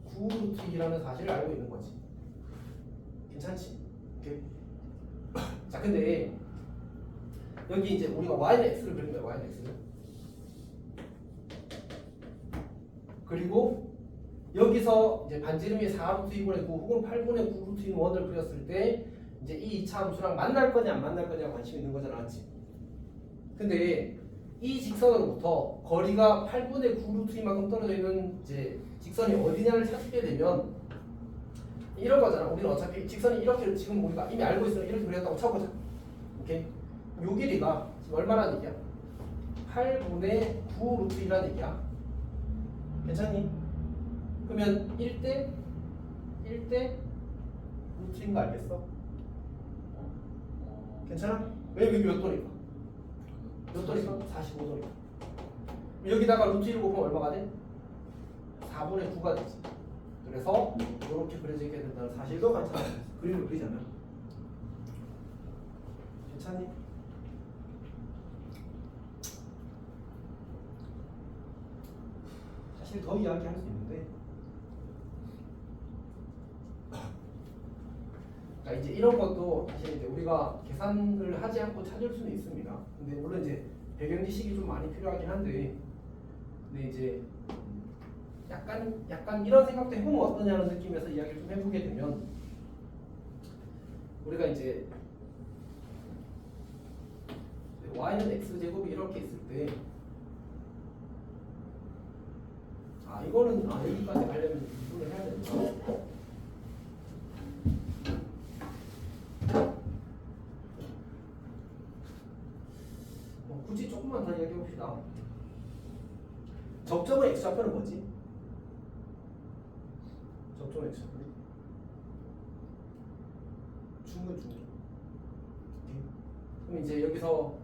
9루트 2라는 사실을 알고 있는 거지. 괜찮지? 오케이. 자, 근데 여기 이제 우리가 y는 x를 그린 거야. y는 x를. 그리고 여기서 이제 반지름이 4루트 2분의 9 혹은 8분의 9루트인 원을 그렸을 때 이제 이 2차 함수랑 만날 거냐 안 만날 거냐 관심이 있는 거잖아, 맞지? 근데 이 직선으로부터 거리가 8분의 9루트이만큼 떨어져 있는 이제 직선이 어디냐를 찾게 되면 이런 거잖아. 우리는 어차피 직선이 이렇게 지금 우리가 이미 알고 있으면 이렇게 그렸다고 쳐보자. 오케이? 요 길이가 지금 얼마라는 얘기야? 8분의 9루트이라는 얘기야. 괜찮니? 그러면 1대 루트인 거 알겠어? 괜찮아? 왜 여기 몇 도니까? 몇 도니까? 45도니까. 여기다가 루트 1 곱하면 얼마가 돼? 4분의 9가 되지. 그래서 이렇게 그려지게 된다는 사실도 관찰할 수 있어. 그림을 그리자면. 괜찮니? 사실 더 이야기할 수 있는데 그러니까 이제 이런 것도 사실 이제 우리가 계산을 하지 않고 찾을 수는 있습니다. 근데 물론 이제 배경 지식이 좀 많이 필요하긴 한데, 근데 이제 약간 이런 생각도 해보면 어떠냐는 느낌에서 이야기를 좀 해보게 되면 우리가 이제 y는 x 제곱이 이렇게 있을 때 이거는 여기까지 가려면 이분을 해야 되는구나. 굳이 조금만 더 이야기해 봅시다. 접점의 x좌표는 뭐지? 접점의 x좌표 중근. 그럼 이제 여기서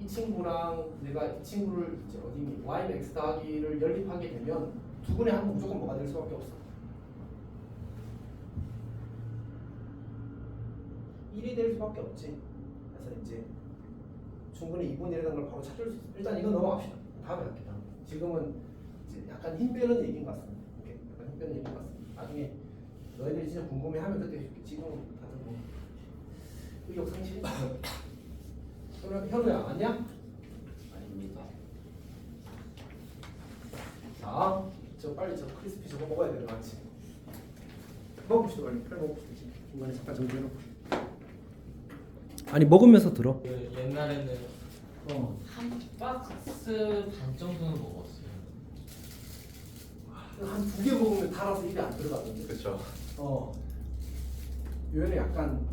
이 친구랑 내가 이 친구를 이제 어디 y는 x 더하기를 연립하게 되면 두 분의 합은 무조건 뭐가 될 수밖에 없어. 1이 될 수밖에 없지. 그래서 이제 충분히 2분의 1이라는 걸 바로 찾을 수 있어. 일단 이건 넘어갑시다. 다음에 할게요. 지금은 이제 약간 힘 빼는 얘기인 것 같습니다. 오케이. 약간 힘 빼는 얘기인 것 같습니다. 나중에 너희들이 진짜 궁금해하면 그때 해줄게. 지금은 다들 뭐 의욕 상실이 그러면 현우야 안녕? 아닙니다. 자, 저 빨리 저 크리스피 저거 먹어야 되는 거 같지? 먹읍시다 빨리. 빨리 먹읍시다. 지금 중간에 잠깐 정지해놓고. 아니 먹으면서 들어. 그 옛날에는 한 박스 반 정도는 먹었어요. 한 두 개 먹으면 달아서 입에 안 들어가던데. 그렇죠. 요새는 약간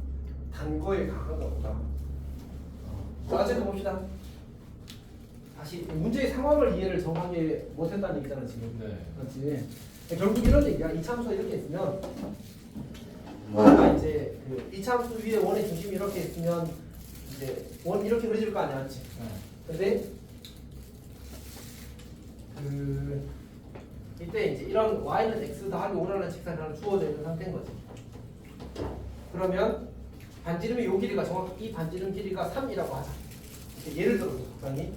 단 거에 강한가 보다. 과제도 봅시다. 다시 문제의 상황을 이해를 정확하게 못했다는 얘기잖아 지금. 네. 그렇지. 결국 이런 얘기야. 이차함수가 이렇게 있으면 내가 이제 그 이차함수 위에 원의 중심이 이렇게 있으면 이제 원 이렇게 그려질 거 아니야, 맞지? 네. 근데 그 이때 이제 이런 y는 x 더하기 5라는 직선이 하나 주어져 있는 상태인 거지. 그러면 반지름의 요 길이가 정확히 이 반지름 길이가 3이라고 하자. 예를 들어서 적당히.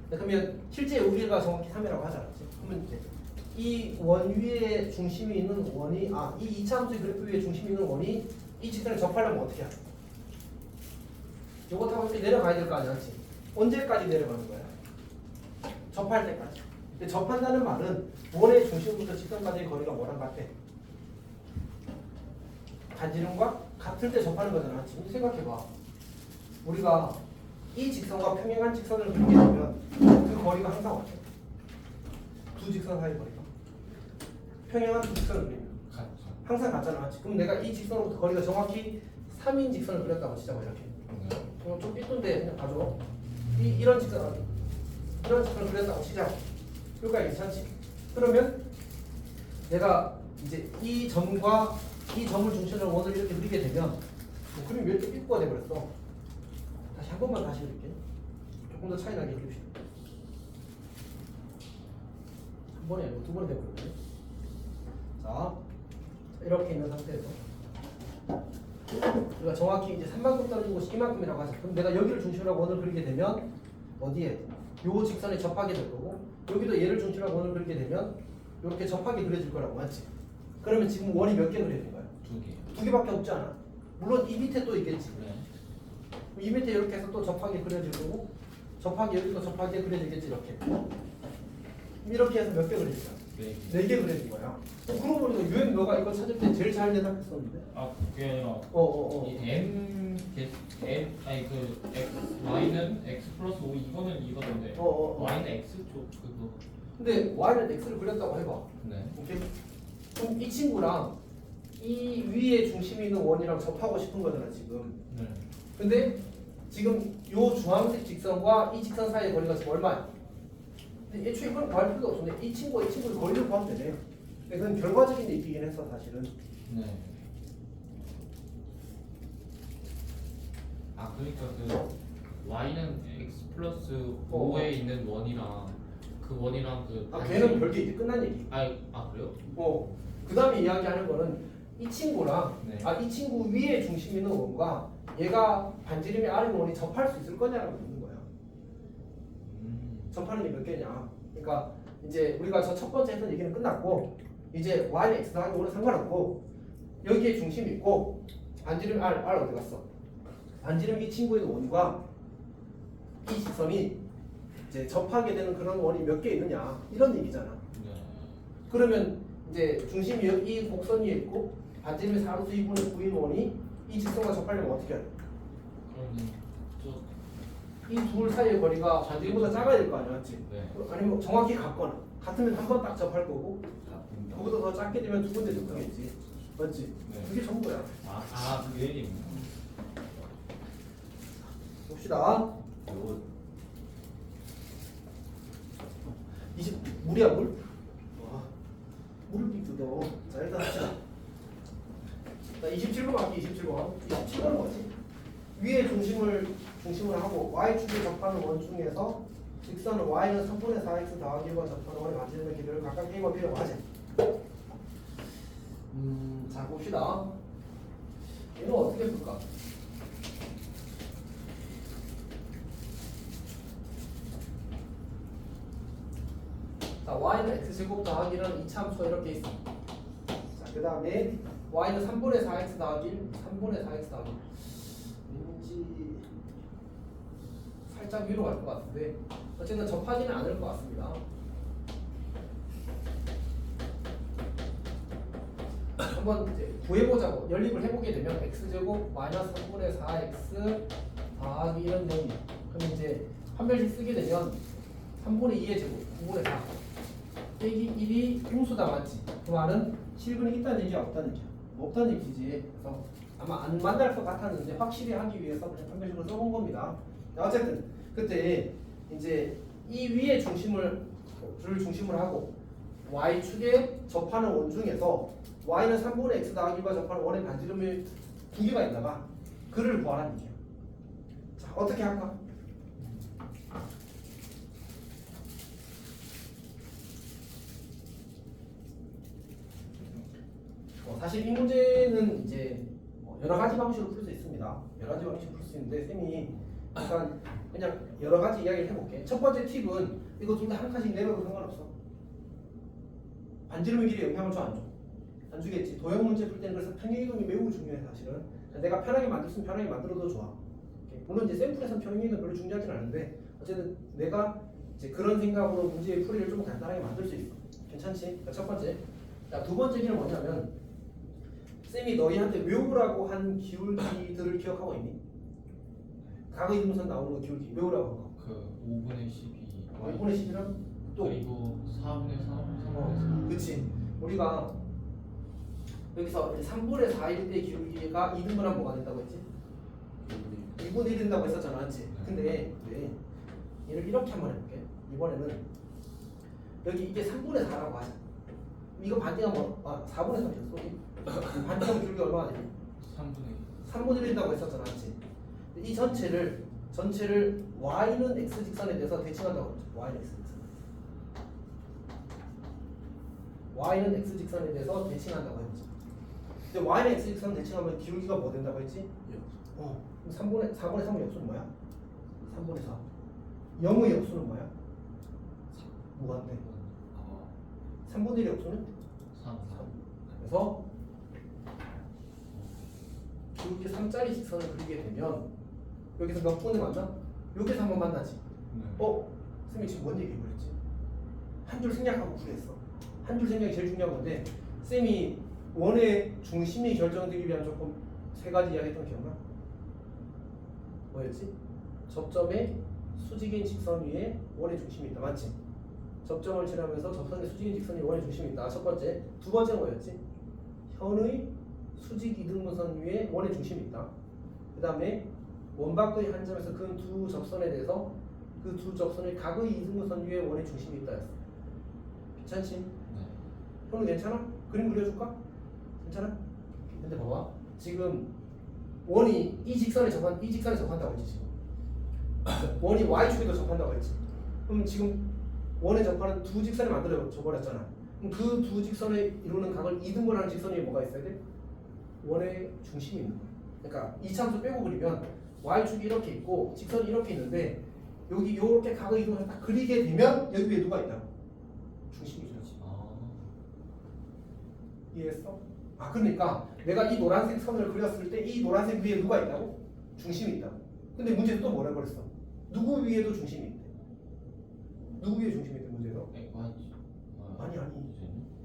그러면 실제 요 길이가 정확히 3이라고 하자. 그렇지? 그러면 이제 이 원 위에 중심이 있는 원이 이 이차함수의 그래프 위에 중심이 있는 원이 이 직선을 접하려면 어떻게 하냐? 요거 타고 이렇게 내려가야 될 거 아니야, 그렇지? 언제까지 내려가는 거야? 접할 때까지. 근데 접한다는 말은 원의 중심부터 직선까지의 거리가 뭐랑 같아? 반지름과 같을 때 접하는 거잖아. 지금 생각해봐. 우리가 이 직선과 평행한 직선을 그리게 되면 그 거리가 항상 어때? 두 직선 사이 거리가 평행한 두 직선을 그리면 같죠. 항상 같잖아. 그럼 내가 이 직선으로부터 거리가 정확히 3인 직선을 그렸다고 치자고 이렇게. 네. 그럼 좀 삐뚤데 그냥 봐줘. 이런 직선을 그렸다고 치자고. 여기까지 괜찮지? 그러면 내가 이제 이 점과 이 점을 중심으로 원을 이렇게 그리게 되면 뭐 그림이 몇 개 삐꾸가 돼버렸어. 다시 한 번만 다시 그릴게. 조금 더 차이 나게 그립시다. 한 번에 아니고 두 번에 돼버렸네. 자, 이렇게 있는 상태에서 우리가 정확히 이제 3만큼 떨어진 곳이 이만큼이라고 하자. 그럼 내가 여기를 중심으로 원을 그리게 되면 어디에? 요 직선에 접하게 될 거고, 여기도 얘를 중심으로 원을 그리게 되면 이렇게 접하게 그려질 거라고, 맞지? 그러면 지금 원이 몇 개 그려진 거야? 두 개. 두 개밖에 없지 않아. 물론 이 밑에 또 있겠지. 네. 이 밑에 이렇게 해서 또 접하게 그려질 거고, 접하게 여기도 접하게 그려지겠지 이렇게. 이렇게 해서 몇 개 그려질 거야? 네. 4개 그려진 거야. 그러고 보니까 유엔 너가 이거 찾을 때 제일 잘 대답했었는데. 그게 아니라 이 아니 그 x y는 x 플러스 5 이거는 이거던데. y는 x 쪽 그거. 근데 y는 x를 그렸다고 해봐. 네. 오케이? 그럼 이 친구랑 이 위에 중심이 있는 원이랑 접하고 싶은 거잖아 지금. 네. 근데 지금 요 주황색 직선과 이 직선 사이의 거리가 지금 얼마야? 근데 애초에 이걸 구할 필요가 없는데 이 친구의 거리를 구하면 되네. 근데 그건 결과적인 얘기긴 했어 사실은. 네. 그러니까 그 y는 x 플러스 5에 있는 원이랑 그 원이랑 그 걔는 별게 이제 끝난 얘기. 그래요? 그 다음에 이야기하는 거는 이 친구랑 네. 이 친구 위에 중심 있는 원과 얘가 반지름이 아래 원이 접할 수 있을 거냐라고 묻는 거야. 접하는 게 몇 개냐. 그러니까 이제 우리가 저 첫 번째 했던 얘기는 끝났고 이제 y는 x 더하기 5는 상관없고 여기에 중심이 있고 반지름 r 어디 갔어? 반지름 이 친구의 원과 이 직선이 이제 접하게 되는 그런 원이 몇 개 있느냐 이런 얘기잖아. 네. 그러면 이제 중심이 이 곡선 위에 있고 반지름이 4루트 2분의 9인 원이 이 직선과 접하려면 어떻게 해야 돼? 그러면 이 둘 사이의 거리가 반지름보다 작아야 될 거 아니야, 맞지? 네. 아니면 정확히 같거나 같으면 한 번 딱 접할 거고 그보다 더 작게 되면 두 군데 접하겠지, 맞지? 네. 그게 전부야. 그 얘기구나. 봅시다. 20 물이야 물? 와, 물을 삐뜯어. 자 일단 합시다. 자 27번 할게. 27번. 27번은 뭐지? 위에 중심을 중심을 하고 y축에 접하는 원 중에서 직선은 y는 3분의 4x 더하기 1과 접하는 원의 반지름의 길이를 각각 a와 b라고 하지. 자 봅시다. 얘는 어떻게 풀까? 자, y는 x제곱 더하기는 이차함수가 이렇게 있어. 자, 그 다음에 y는 3분의 4x 더하기 1, 3분의 4x 더하기 1. 왠지 살짝 위로 갈 것 같은데 어쨌든 접하지는 않을 것 같습니다. 한번 이제 구해보자고 연립을 해보게 되면 x제곱 마이너스 3분의 4x 더하기 1은 0이야. 그럼 이제 한 별씩 쓰게 되면 3분의 2의 제곱 9분의 4 빼기 1이 평수다 맞지? 그 말은 실근이 있다는 얘기야 없다는 얘기야? 없다는 얘기지. 그래서 아마 안 만날 것 같았는데 확실히 하기 위해서 그냥 한 별씩으로 써본 겁니다. 어쨌든 그때 이제 이 위에 중심을 하고 y축에 접하는 원 중에서 y는 3분의 x 더하기 1과 접하는 원의 반지름이 두 개가 있나 봐. 그를 구하라는 얘기야. 자, 어떻게 할까? 사실 이 문제는 이제 여러 가지 방식으로 풀 수 있습니다. 여러 가지 방식으로 풀 수 있는데 쌤이 약간 그냥 여러 가지 이야기를 해볼게. 첫 번째 팁은 이거 둘 다 한 칸씩 내려도 상관없어. 반지름의 길이에 영향을 줘 안 줘? 안 주겠지. 도형 문제 풀 때는 그래서 평행이동이 매우 중요해 사실은. 내가 편하게 만들었으면 편하게 만들어도 좋아. 물론 이제 샘플에서는 평행이동 별로 중요하진 않은데 어쨌든 내가 이제 그런 생각으로 문제의 풀이를 좀 간단하게 만들 수 있어. 괜찮지? 첫 번째. 자, 두 번째 길은 뭐냐면 쌤이 너희한테 외우라고 한 기울기들을 기억하고 있니? 각의 이등분선 나오는 거 기울기 외우라고 한 거. 그 5분의 12 5분의 10이랑 또 그리고 4분의 3, 3분의 4 그치. 우리가 여기서 3분의 4일 때 기울기가 2등분하면 뭐가 된다고 했지? 2분의 1 된다고 했었잖아, 맞지? 근데 왜? 얘를 이렇게 한번 해볼게. 이번에는 여기 이게 3분의 4라고 하자. 이거 반대하면 4분의 3이었어, 쏘리. 반대하면 기울기 얼마나 되니? 3분의 1 된다고 했었잖아, 맞지? 이 전체를 y는 x 직선에 대해서 대칭한다고 했죠. y는 x 직선. y는 x 직선에 대해서 대칭한다고 했죠. 근데 y는 x 직선 대칭하면 기울기가 뭐 된다고 했지? 4분의 3의 역수는 뭐야? 3분의 4. 0의 역수는 뭐야? 무한대. 3분의 1의 역수는? 3 그래서 이렇게 3짜리 직선을 그리게 되면 여기서 몇 분을 만나? 여기서 한번 만나지. 쌤이 지금 뭔 얘기 그랬지? 한 줄 생략하고 풀이했어. 한 줄 생략이 제일 중요한 건데 쌤이 원의 중심이 결정되기 위한 조건 세 가지 이야기했던 거 기억나? 뭐였지? 접점에 수직인 직선 위에 원의 중심이 있다. 맞지? 접점을 지나면서 접선의 수직인 직선이 원의 중심이 있다. 첫 번째. 두 번째는 뭐였지? 현의 수직 이등분선 위에 원의 중심이 있다. 그 다음에 원박의 한 점에서 그 두 접선에 대해서 그 두 접선의 각의 이등분선 위에 원의 중심이 있다 했어. 괜찮지? 네. 현우 괜찮아? 그림 그려줄까? 괜찮아? 근데 봐봐. 지금 원이 이 직선에 접한다고 했지 지금. 원이 y축에도 접한다고 했지. 그럼 지금 원에 접하는 두 직선을 만들어 줘버렸잖아. 그럼 그 두 직선에 이루는 각을 이등분하는 직선 위에 뭐가 있어야 돼? 원의 중심이 있는 거야. 그러니까 이차함수 빼고 그리면 y축이 이렇게 있고 직선이 이렇게 있는데 여기 이렇게 각을 이동해서 딱 그리게 되면 여기 위에 누가 있다고? 중심이 있어. 이해했어? 그러니까 내가 이 노란색 선을 그렸을 때 이 노란색 위에 누가 있다고? 중심이 있다고. 근데 문제에서 또 뭐라 그랬어? 누구 위에도 중심이 있대. 누구 위에 중심이 있대 문제에서? 아니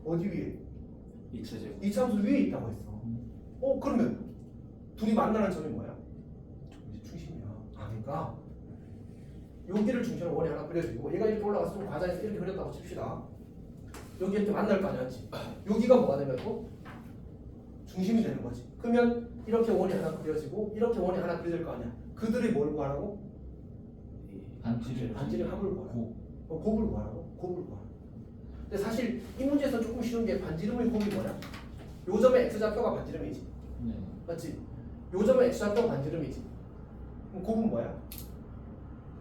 어디 위에? 이차함수 위에 있다고 했어. 그러면 둘이 만나는 점이 뭐야? 중심이야. 그러니까 여기를 중심으로 원이 하나 그려지고 얘가 이렇게 올라가서 좀 과자에서 이렇게 그렸다고 칩시다. 여기 이렇게 만날 거 아니었지? 여기가 뭐가 되면 또 중심이 되는 거지. 그러면 이렇게 원이 하나 그려지고 이렇게 원이 하나 그려질 거 아니야. 그들이 뭘 구하라고? 반지름 합을 구하라고. 곱을 구하라고? 곱을 구하라고. 근데 사실 이 문제에서 조금 쉬운 게 반지름의 곱이 뭐냐? 요 점의 x좌표가 반지름이지. 네. 맞지? 요 점의 x좌표가 반지름이지. 그럼 곱은 뭐야?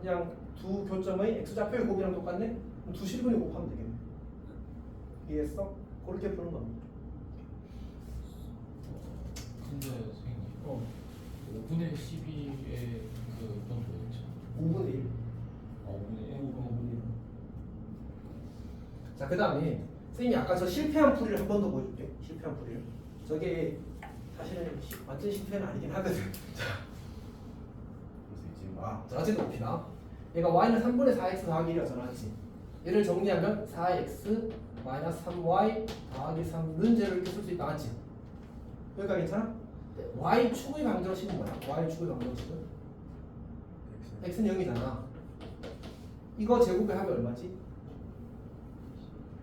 그냥 두 교점의 x좌표의 곱이랑 똑같네? 그럼 두 실근의 곱하면 되겠네. 이해했어? 그렇게 푸는 겁니다. 근데 선생님 어. 5분의 12의 그건 뭐였죠? 5분의 1. 5분의 1? 5분의 1. 자, 그 다음에 선생님이 아까 저 실패한 풀이를 한 번 더 보여줄게. 실패한 풀이를. 저게 사실은 완전 실패는 아니긴 하거든. 자, 자, 어쨌든 봅시다. 얘가 y는 3분의 4x 더하기 1이라고 전하지. 얘를 정리하면 4x 마이너스 3y 더하기 3는 제를 이렇게 쓸 수 있다, 맞지? 여기까지 괜찮아? 네, y축의 방정식은 뭐야? y축의 방정식은? x는 0이잖아. 이거 제곱에 하면 얼마지?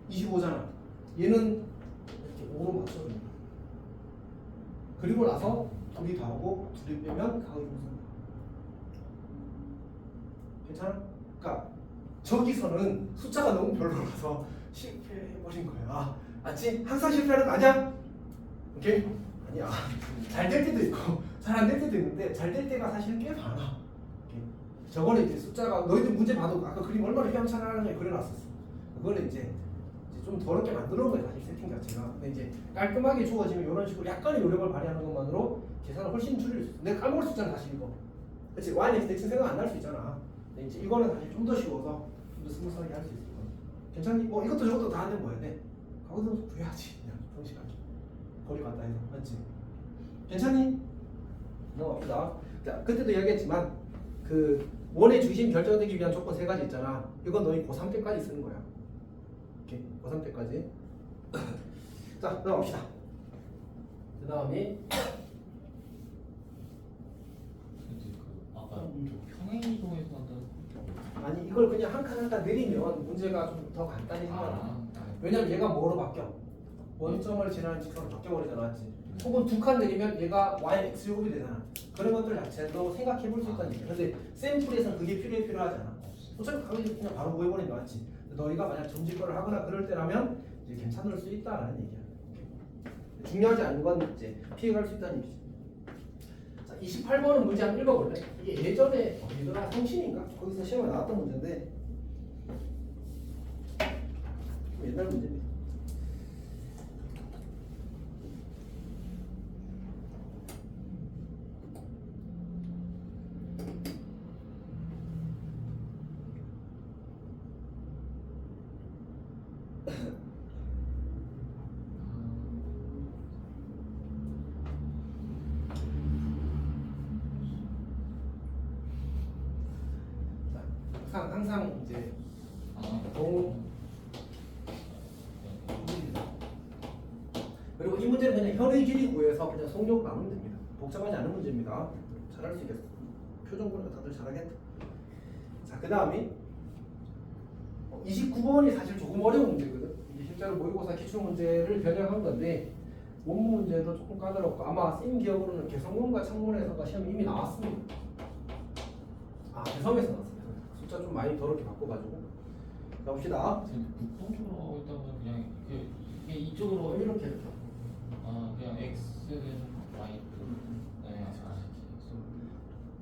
25잖아. 얘는 이렇게 5로 맞춰줍니다. 그리고 나서 둘이 더하고 둘이 빼면 가운데 무슨 괜찮아? 그러니까 저기서는 숫자가 너무 별로라서 실패해버린 거야. 맞지? 항상 실패하는 거 아니야? 오케이? 아니야. 잘 될 때도 있고 잘 안 될 때도 있는데 잘 될 때가 사실은 꽤 많아. 오케이? 저거는 이제 숫자가 너희들 문제 봐도 아까 그림 얼마나 휘황찬란하게 그려놨었어. 그거는 이제 좀 더럽게 만들어 놓은 거야, 사실 세팅 자체가. 근데 이제 깔끔하게 주어지면 이런 식으로 약간의 요령을 발휘하는 것만으로 계산을 훨씬 줄일 수 있어. 내가 까먹을 수 있잖아, 사실 이거. 그렇지? y, x, x 생각 안 날 수 있잖아. 근데 이제 이거는 사실 좀 더 쉬워서 좀 더 스무스하게 할 수 있을 거야. 괜찮니? 뭐 이것도 저것도 다 하는 거야. 돼. 거기서 구해야지, 그냥 성실하게. 거리 갔다 해서, 맞지? 괜찮니? 넘어갑시다. 자, 그때도 이야기했지만 그 원의 중심 결정되기 위한 조건 세 가지 있잖아. 이건 너희 고3 때까지 쓰는 거야. 오케이, 고3 때까지. 자, 넘어갑시다. 그 다음에 근데 그 아까 평행 이동에서 한다는 아니 이걸 그냥 한 칸 한 칸 내리면 문제가 좀 더 간단히 생각나. 왜냐면 얘가 뭐로 바뀌어? 원점을 지나는 직선으로 바뀌어버리잖아, 맞지? 혹은 두 칸 내리면 얘가 y, x 제곱이 되잖아. 그런 것들 자체도 생각해 볼 수 있다는 얘기야. 근데 샘플에서는 그게 필요하잖아. 어차피 가격이 그냥 바로 구해버리는 거 맞지? 너희가 만약 점집거를 하거나 그럴 때라면 이제 괜찮을 수 있다라는 얘기야. 중요하지 않은 건 이제 피해갈 수 있다는 얘기지. 자, 28번은 문제 한번 읽어볼래? 이게 예전에 얘들아 성신인가? 거기서 시험에 나왔던 문제인데 옛날 문제입니다. 항상 이제 그리고 이 문제는 그냥 현의 길이 구해서 그냥 속력을 나누면 됩니다. 복잡하지 않은 문제입니다. 잘할 수 있겠어. 표정 보니까 다들 잘하겠다. 자, 그 다음에 29번이 사실 조금 어려운 문제거든. 이게 실제로 모의고사 기출 문제를 변형한 건데 원문 문제도 조금 까다롭고 아마 쌤 기억으로는 개성문과 창문에서가 시험이 이미 나왔습니다. 아, 개성에서 나왔습니다. 숫자 좀 많이 더럽게 바꿔가지고. 자, 봅시다. 국동적으로 하고 있다면 그냥 이게 이쪽으로 이렇게. 아 그냥 x는 y 네.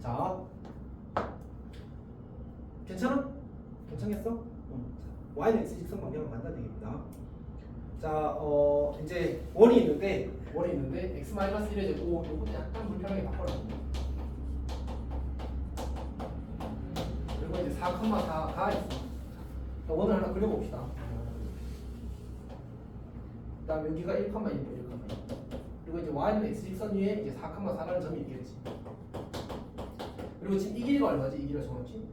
자, 괜찮아? 괜찮겠어? y는 x 직선 방향을 만나야 되겠다. 자, 이제 원이 있는데 x-1의 제곱 요것도 약간 불편하게 바꿔놨습니다. 그리고 이제 4,4가 있어. 자, 원을 하나 그려봅시다. 그 다음 여기가 1,2, 1,2. 그리고 이제 y는 x 직선 위에 이제 4,4라는 점이 있겠지. 그리고 지금 이 길이가 얼마지? 이 길이가 정확히?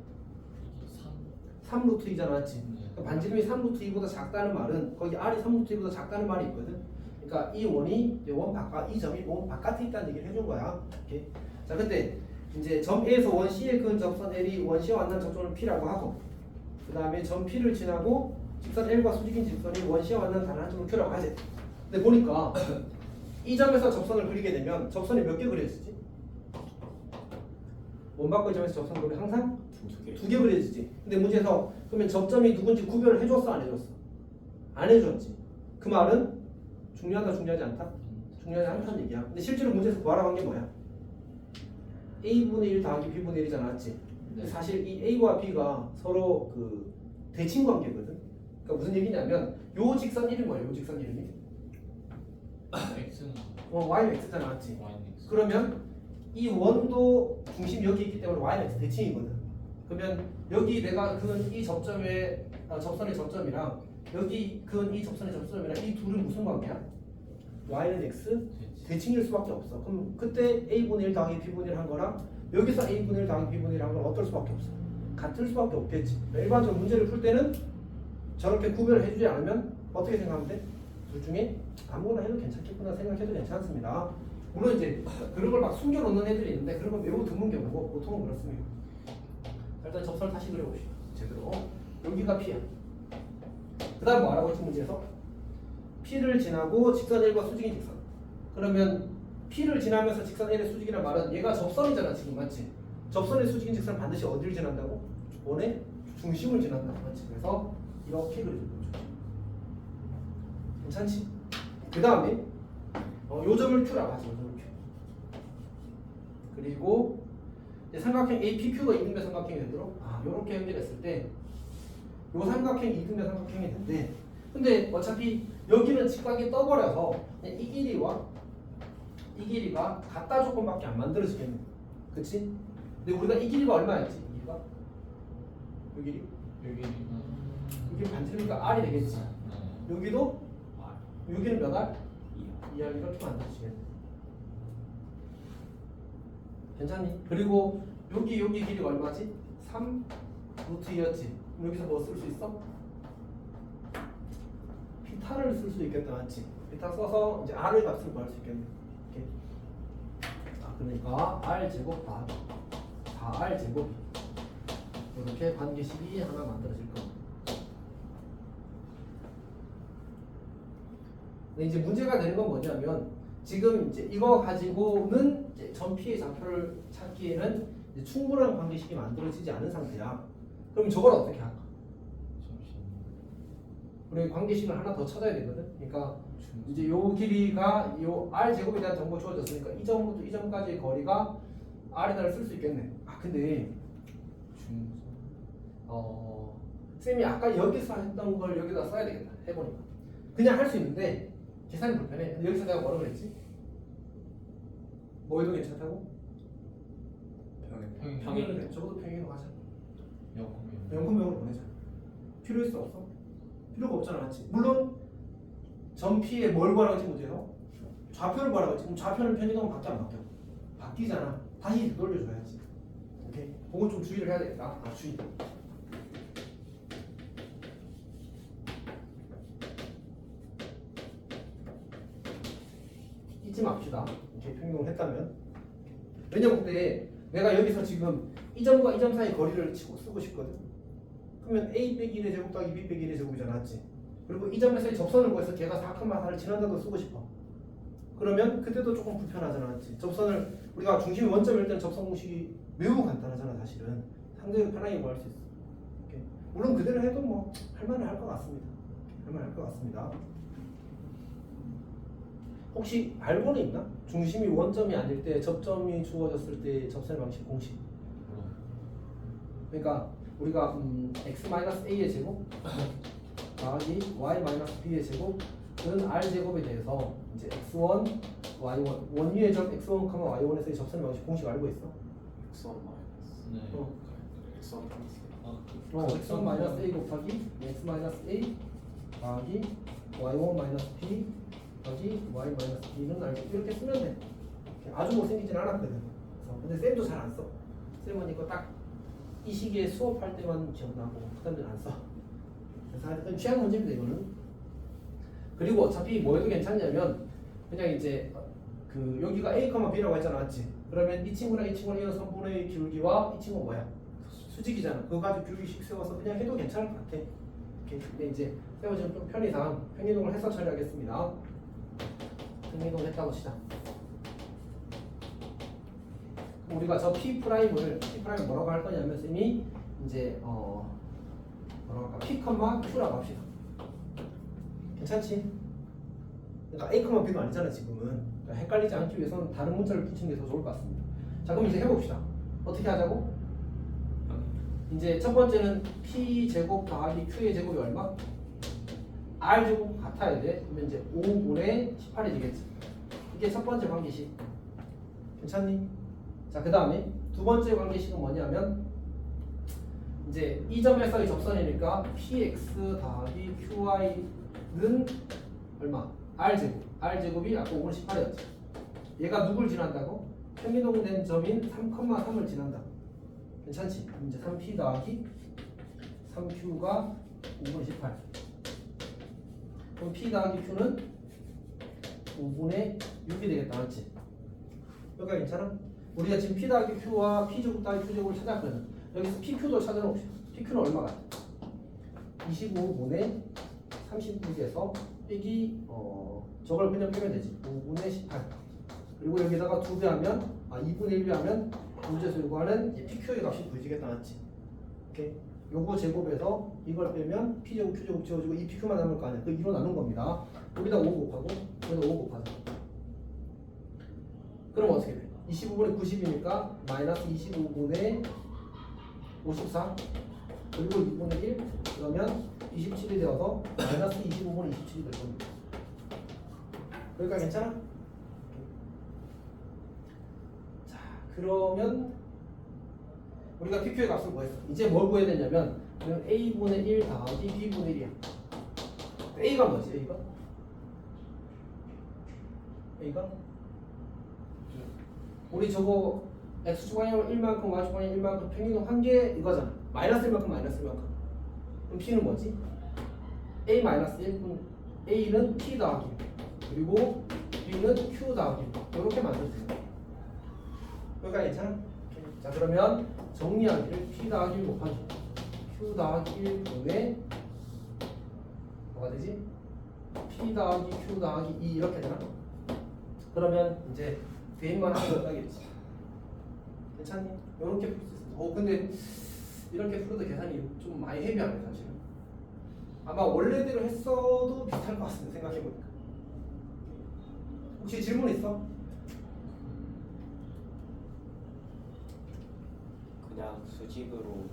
3루트2잖아, 맞지? 그러니까 반지름이 3루트2보다 작다는 말은 거기 r이 3루트2보다 작다는 말이 있거든. 그러니까 이 원이 이제 원 바깥, 이 점이 원 바깥에 있다는 얘기를 해준 거야. 오케이. 자, 근데 이제 점 A에서 원 C에 그은 접선 L이 원 C와 만난 접선을 P라고 하고, 그 다음에 점 P를 지나고 직선 L과 수직인 직선이 원 C와 만난 다른 한 점을 Q라고 하지. 근데 보니까 이 점에서 접선을 그리게 되면 접선이 몇 개 그려지지? 원 바깥 점에서 접선 그리면 항상 두 개 그려지지. 근데 문제에서 그러면 접점이 누군지 구별을 해줬어, 안 해줬어? 안 해줬지. 그 말은 중요하다, 중요하지 않다? 중요하지 않다는 얘기야. 근데 실제로 문제에서 구하라고 한 게 뭐야? a분의 1 더하기 b분의 1이잖아, 맞지? 네. 사실 이 a와 b가 서로 그 대칭 관계거든. 그러니까 무슨 얘기냐면 요 직선 이름이 뭐야? 요 직선 이름이? x는 y는 x잖아, 맞지? y는 x. 그러면 이 원도 중심이 여기 있기 때문에 y는 x 대칭이거든. 그러면 여기 내가 그은 이 접점의 접선의 접점이랑 여기 그은 이 접선의 접점이랑 이 둘은 무슨 관계야? y는 x 대칭일 수밖에 없어. 그럼 그때 a분의 1 더하기 b분의 1 한 거랑 여기서 a분의 1 더하기 b분의 1 한 건 어떨 수밖에 없어? 같을 수밖에 없겠지. 일반적으로 문제를 풀 때는 저렇게 구별을 해주지 않으면 어떻게 생각하면 돼? 둘 중에 아무거나 해도 괜찮겠구나 생각해도 괜찮습니다. 물론 이제 그런 걸 막 숨겨놓는 애들이 있는데 그런 건 매우 드문 경우고 보통은 그렇습니다. 일단 접선을 다시 그려봅시다. 제대로. 여기가 P야. 그 다음 뭐 알아고 했지 문제에서? P를 지나고 직선 1과 수직인 직선. 그러면 P를 지나면서 직선 1의 수직이란 말은 얘가 접선이잖아 지금, 맞지? 접선의 수직인 직선은 반드시 어디를 지난다고? 원의 중심을 지난다, 맞지? 그래서 이렇게 그려주는 거죠. 괜찮지? 그 다음에 요점을 Q라고 하죠. 요점을 Q. 그리고 이제 삼각형 APQ가 이등변 삼각형이 되도록 요렇게 연결했을 때 요 삼각형이 이등변 삼각형이 된대. 근데 어차피 여기는 직각이 떠버려서 그냥 이 길이와 이 길이가 같다 조건밖에 안 만들어지겠네. 그치? 근데 우리가 이 길이가 얼마였지? 이 길이가? 요 길이? 여기 반지름이니까 R이 되겠지. 여기도 여기는 몇 R? 2R 이렇게 만들어지겠네. 괜찮니? 그리고 여기 길이가 얼마지? 3 루트 2였지. 여기서 뭐 쓸 수 있어? 피타를 쓸 수도 있겠다, 맞지? 피타 써서 이제 R의 값을 구할 수 있겠네. 이렇게. 그러니까 R 제곱 더하기 4R 제곱이 이렇게 관계식이 하나 만들어질 겁니다. 근데 이제 문제가 되는 건 뭐냐면 지금 이제 이거 가지고는 이제 전 P의 좌표를 찾기에는 이제 충분한 관계식이 만들어지지 않은 상태야. 그럼 저걸 어떻게 할까? 우리 관계식을 하나 더 찾아야 되거든. 그러니까 이제 요 길이가 요 R 제곱에 대한 정보 주어졌으니까 이 점부터 이 점까지의 거리가 R에다를 쓸 수 있겠네. 근데 쌤이 아까 여기서 했던 걸 여기다 써야 되겠다. 해보니까 그냥 할 수 있는데 계산이 불편해. 여기서 내가 뭐라고 그랬지? 뭐 해도 괜찮다고? 평행은 돼. 적어도 평행으로 가자. 영분명으로 보내자. 필요 있어 없어? 필요가 없잖아, 맞지? 물론 전 P에 뭘 구하라고 했지 문제에서? 좌표를 구하라고 했지. 그럼 좌표는 편의동은 바뀌어 안 바뀌어? 바뀌잖아. 다시 되돌려줘야지. 오케이? 그건 좀 주의를 해야 되겠다. 주의. 잊지 맙시다. 이렇게 평행을 했다면. 왜냐면 근데 내가 여기서 지금 이 점과 이 점 사이 거리를 쓰고 싶거든. 그러면 A 빼기 1의 제곱 더하기 B 빼기 1의 제곱이잖아, 맞지? 그리고 이 점에서의 접선을 구해서 걔가 4,4를 지난다도 쓰고 싶어. 그러면 그때도 조금 불편하잖아, 맞지? 접선을 우리가 중심이 원점일 때는 접선 공식이 매우 간단하잖아, 사실은. 상대로 편하게 구할 수 있어. 이렇게. 물론 그대로 해도 뭐 할만은 할 것 같습니다. 할만할 것 같습니다. 혹시 알고는 있나? 중심이 원점이 아닐 때 접점이 주어졌을 때 접선의 방식 공식. 그러니까 우리가 x-a의 제곱 더하기 y-b의 제곱은 r 제곱에 대해서 이제 x1, y1 원위의 점 x1, y1에서의 접선의 방식 공식 알고 있어? x1 마이너스. 네. x1 플러스. x1 마이너스 a 곱하기 x 마이너스 a 더하기 y1 마이너스 b 더하기 y 마이너스 b는 알고 이렇게 쓰면 돼. 아주 못생기진 않았거든. 근데 쌤도 잘 안 써. 쌤은 이거 딱 이 시기에 수업할 때만 기억나고 그 다음에 안 써. 그래서 하여튼 취향 문제입니다 이거는. 그리고 어차피 뭐 해도 괜찮냐면 그냥 이제 그 여기가 A, B라고 했잖아, 맞지? 그러면 이 친구랑 이 친구랑 이어서 선분의 기울기와 이 친구가 뭐야? 수직이잖아. 그거 가지고 기울기식 세워서 그냥 해도 괜찮을 것 같아. 이렇게. 근데 이제 쌤은 지금 좀 편의상 평이동을 해서 처리하겠습니다. 평이동 했다고 치자. 우리가 저 P'을 뭐라고 할 거냐면 쌤이 이제 뭐라고 할까? P, Q라고 합시다. 괜찮지? 그러니까 A, B가 아니잖아 지금은. 그러니까 헷갈리지 않기 위해서는 다른 문자를 붙이는 게 더 좋을 것 같습니다. 자 그럼 이제 해봅시다. 어떻게 하자고? 이제 첫 번째는 p 제곱 더하기 q의 제곱이 얼마? r 제곱 같아야 돼. 그러면 이제 5분의 18이 되겠지. 이게 첫 번째 관계식. 괜찮니? 자 그 다음에 두 번째 관계식은 뭐냐면 이제 이 점에서의 접선이니까 px 더하기 qy는 얼마? r 제곱. r 제곱이 아까 5분의 18이었지. 얘가 누굴 지난다고? 평이동된 점인 3,3을 지난다. 괜찮지? 그럼 이제 3p 더하기 3q가 5분의 18. 그럼 p 더하기 q는 5분의 6이 되겠다. 맞지? 여기가 괜찮아? 우리가 지금 p 더하기 q와 p 제곱 더하기 q 제곱을 찾았거든. 여기서 pq도 찾아놓읍시다. pq는 얼마 같아? 25분의 36에서 빼기 저걸 그냥 빼면 되지. 5분의 18. 그리고 여기다가 2배 하면 2분의 1배 하면 문제에서 요구하는 PQ의 값이 구해지겠다. 맞지? 오케이. 요거 제곱에서 이걸 빼면 P제곱, Q제곱 지워지고 이 PQ만 남을 거 아니야. 그 2로 나눈 겁니다. 여기다 5 곱하고 여기다 5 곱하자. 그럼 어떻게 돼? 25분의 90이니까 마이너스 25분의 54 그리고 2분의 1 그러면 27이 되어서 마이너스 25분의 27이 될 겁니다. 그러니까 괜찮아? 자 그러면 우리가 PQ의 값을 구했어. 이제 뭘 구해야 되냐면 A분의 1 더하기 B분의 1이야. A가 뭐지? A가? 우리 저거 X축방향 1만큼 Y축방향 1만큼 평균은 한 개 이거잖아. 마이너스 1만큼 마이너스 1만큼. 그럼 P는 뭐지? A 마이너스 1분 A는 P 더하기 그리고 B는 Q 더하기 이렇게 만들어주는 거야. 여기까지 괜찮아? 자 그러면 정리하기를 P 더하기 1 곱하기 Q 더하기 1 분의 뭐가 되지? P 더하기 Q 더하기 2 이렇게 되나? 그러면 이제 대입만 하면 끝나겠지. 괜찮니? 이렇게 풀 수 있어. 근데 이렇게 풀어도 계산이 좀 많이 헤비하네 사실은. 아마 원래대로 했어도 비슷할 것 같습니다. 생각해보니까. 혹시 질문 있어? 그냥 수직으로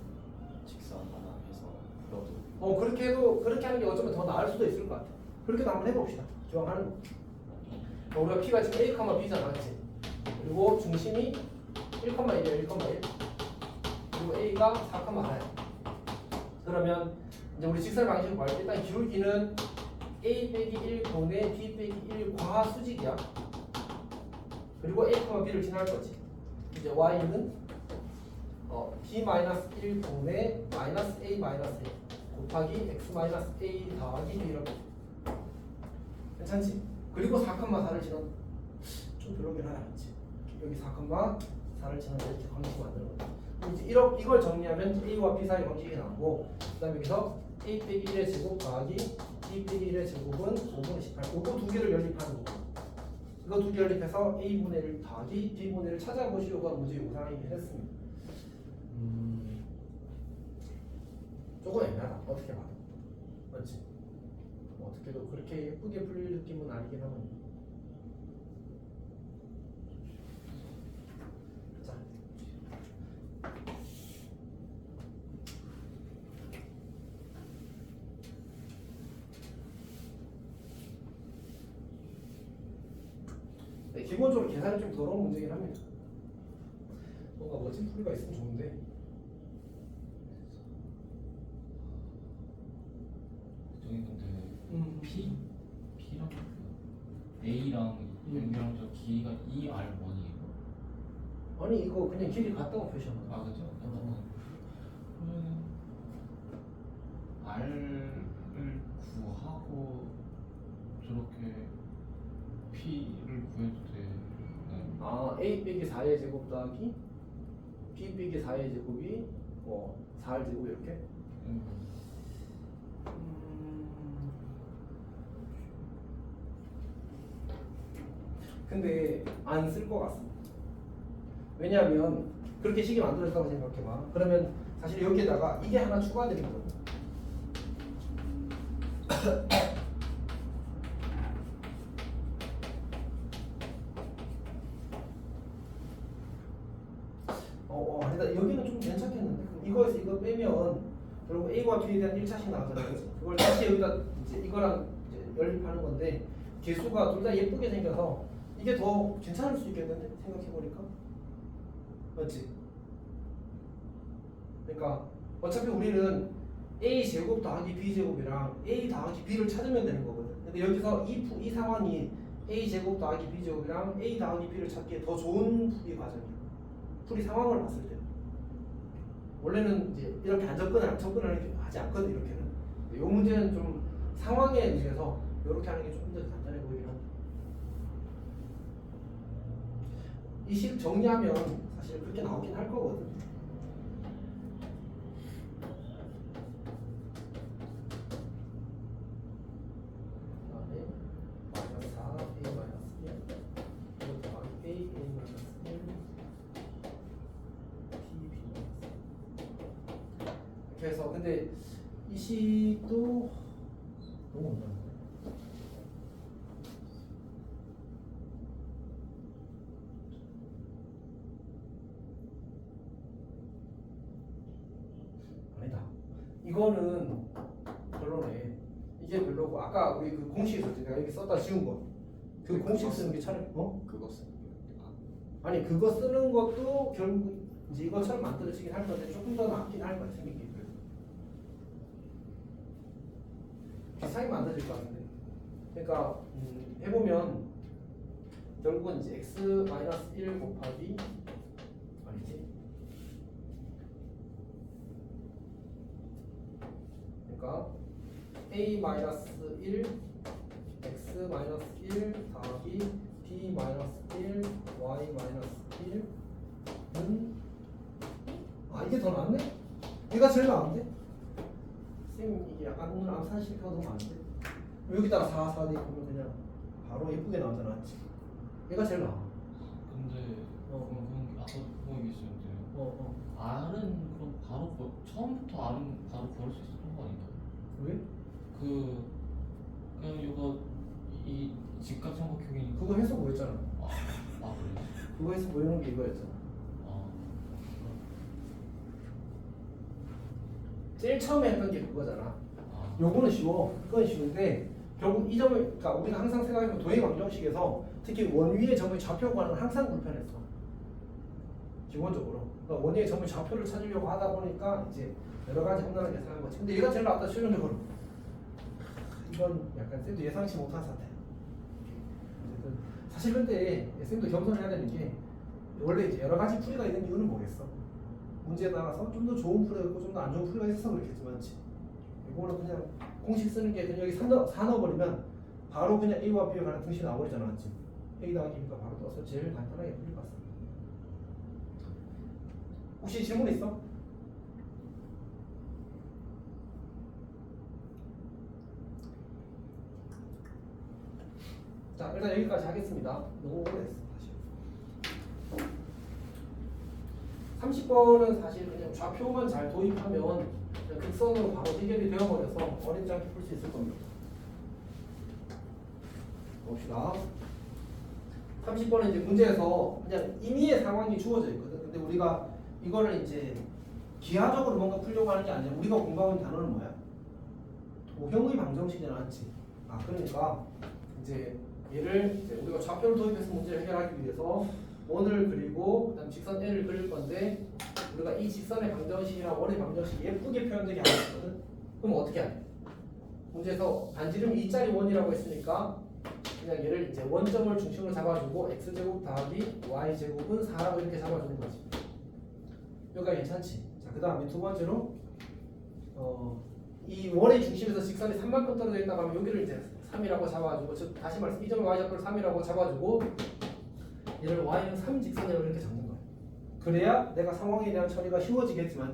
직선 하나 해서 풀어도 그렇게 하는 게 어쩌면 더 나을 수도 있을 것 같아. 그렇게도 한번 해봅시다. 기왕 하는 거. 우리가 P가 지금 A, B잖아, 맞지? 그리고 중심이 1,1이야, 1,1. 그리고 A가 4,4야. 그러면 이제 우리 직선 방식을 구할 때 일단 기울기는 A 빼기 1 분의 B 빼기 1 과수직이야. 그리고 A, B를 지날 거지. 이제 Y는 B-1 분의 마이너스 A 마이너스 A 곱하기 X 마이너스 A 더하기 B 이렇게. 괜찮지? 그리고 4,4를 지나 좀 별로긴 하다, 그렇지? 여기 4,4를 지나 이렇게 관계식 만드는 거야. 이제 이걸 정리하면 A와 B 사이 관계식이 나오고, 그다음에 여기서 A 빼기 1의 제곱 더하기 B 빼기 1의 제곱은 5분의 18. 이거 두 개를 연립하는 거. 이거 두 개 연립해서 A분의 1 더하기 B분의 1을 찾아보시오가 문제 요상이긴 했습니다. 조금 애매하다. 어떻게 봐도. 맞지? 어떻게도 그렇게 예쁘게 풀릴 느낌은 아니긴 하거든요. 자. 네, 기본적으로 계산이 좀 더러운 문제긴 합니다. 뭔가 멋진 풀이가 있으면 좋은데. 저기 근데 P랑 A랑 연결하면 길이가 2R1이에요. 아니 이거 그냥 길이 같다고 표시하는 거야. 아 그죠? 그러면 R을 구하고 저렇게 P를 구해도 되나요? A 빼기 4의 제곱 더하기 B 빼기 4의 제곱이 4의 제곱 이렇게? 근데 안 쓸 것 같습니다. 왜냐하면 그렇게 식이 만들어졌다고 생각해봐. 그러면 사실 여기에다가 이게 하나 추가되는 거거든. 이거에서 이거 빼면 결국 A와 B에 대한 1차식 나오잖아요. 그걸 다시 여기다 이제 이거랑 이제 연립하는 건데 개수가 둘 다 예쁘게 생겨서 이게 더 괜찮을 수 있겠는데 생각해보니까 맞지? 그러니까 어차피 우리는 A 제곱 더하기 B 제곱이랑 A 더하기 B를 찾으면 되는 거거든. 근데 여기서 이 상황이 A 제곱 더하기 B 제곱이랑 A 더하기 B를 찾기에 더 좋은 풀이 과정이야. 풀이 상황을 봤을 때. 원래는 이제 이렇게 안 접근을 하지 않거든 이렇게는. 이 문제는 좀 상황에 의해서 이렇게 하는 게 조금 더 간단해 보이긴 한데. 이 식 정리하면 사실 그렇게 나오긴 할 거거든. 그다음에 마이너스 4 A 마이너스 1 이거 더하기 A 마이너스 1 T B 이렇게 해서 근데 이 식도 너무 없나? 아니다. 이거는 별로네. 이게 별로고 아까 우리 그 공식 있었지. 내가 여기 썼다 지운 거. 그 공식 쓰는 게 차라리 그거 쓰는 아니 그거 쓰는 것도 결국 이제 이것처럼 만들어지긴 할 건데 조금 더 낫긴 할 거야 생긴 게. 비슷하게 만들어질 것 같은데. 그러니까 해보면 결국은 이제 x-1 곱하기 아니지. 그러니까 a-1 x-1 더하기 b-1 y-1은 아 이게 더 낫네? 얘가 제일 나은데? 쌤 이게 약간 오늘 암산시켜도 너무 안 돼. 여기다가 4, 4 돼 있으면 그냥 바로 예쁘게 나오잖아. 얘가 제일 나아. 근데 그럼 아까 그거 얘기했었는데 R은 그럼 바로 처음부터 R은 바로 구할 수 있었던 거 아닌가요? 왜? 그냥 이거 이 직각삼각형이니까 그거 해서 뭐였잖아. 그래? 그거 해서 보이는 게 이거였잖아. 제일 처음에 했던 게 그거잖아. 요거는 쉬워. 그건 쉬운데 결국 이 점을 그러니까 우리가 항상 생각해보면 도형 방정식에서 특히 원위의 점의 좌표 구하는 건 항상 불편했어. 기본적으로. 그러니까 원위의 점의 좌표를 찾으려고 하다 보니까 이제 여러 가지 험난하게 계산한 거지. 근데 얘가 제일 낫다 최종적으로. 이건 약간 쌤도 예상치 못한 사태. 사실 근데 쌤도 겸손해야 되는 게 원래 이제 여러 가지 풀이가 있는 이유는 뭐겠어? 문제에 따라서 좀 더 좋은 풀이가 있고 좀 더 안 좋은 풀이가 있어서 그렇겠지만 이거는 그냥 공식 쓰는 게 그냥 여기 4 넣어버리면 바로 그냥 A와 B에 관한 등식이 나와버리잖아. 맞지? A 더하기 B가 바로 떠서 제일 간단하게 풀릴 것 같습니다. 혹시 질문 있어? 자 일단 여기까지 하겠습니다. 너무 오래 했어 사실. 30번은 사실 그냥 좌표만 잘 도입하면 그냥 극선으로 바로 해결이 되어버려서 어렵지 않게 풀 수 있을 겁니다. 봅시다. 30번은 이제 문제에서 그냥 임의의 상황이 주어져 있거든. 근데 우리가 이거를 이제 기하적으로 뭔가 풀려고 하는 게 아니라 우리가 공부하는 단어는 뭐야? 도형의 방정식이잖아, 맞지? 그러니까 이제 얘를 이제 우리가 좌표를 도입해서 문제를 해결하기 위해서 원을 그리고 그다음 직선 L을 그릴 건데 우리가 이 직선의 방정식이랑 원의 방정식이 예쁘게 표현되게 하고 있거든. 그럼 어떻게 하냐? 문제에서 반지름이 2짜리 원이라고 했으니까 그냥 얘를 이제 원점을 중심으로 잡아주고 x제곱 더하기 y제곱은 4라고 이렇게 잡아주는 거지. 여기가 괜찮지? 자, 그 다음에 두 번째로 이 원의 중심에서 직선이 3만큼 떨어져 있다고 하면 여기를 이제 3이라고 잡아주고 즉 다시 말해서 이 점의 y좌표를 3이라고 잡아주고 얘를 y는 3 직선으로 이렇게 잡는 거야. 그래야 내가 상황에 대한 처리가 쉬워지겠지만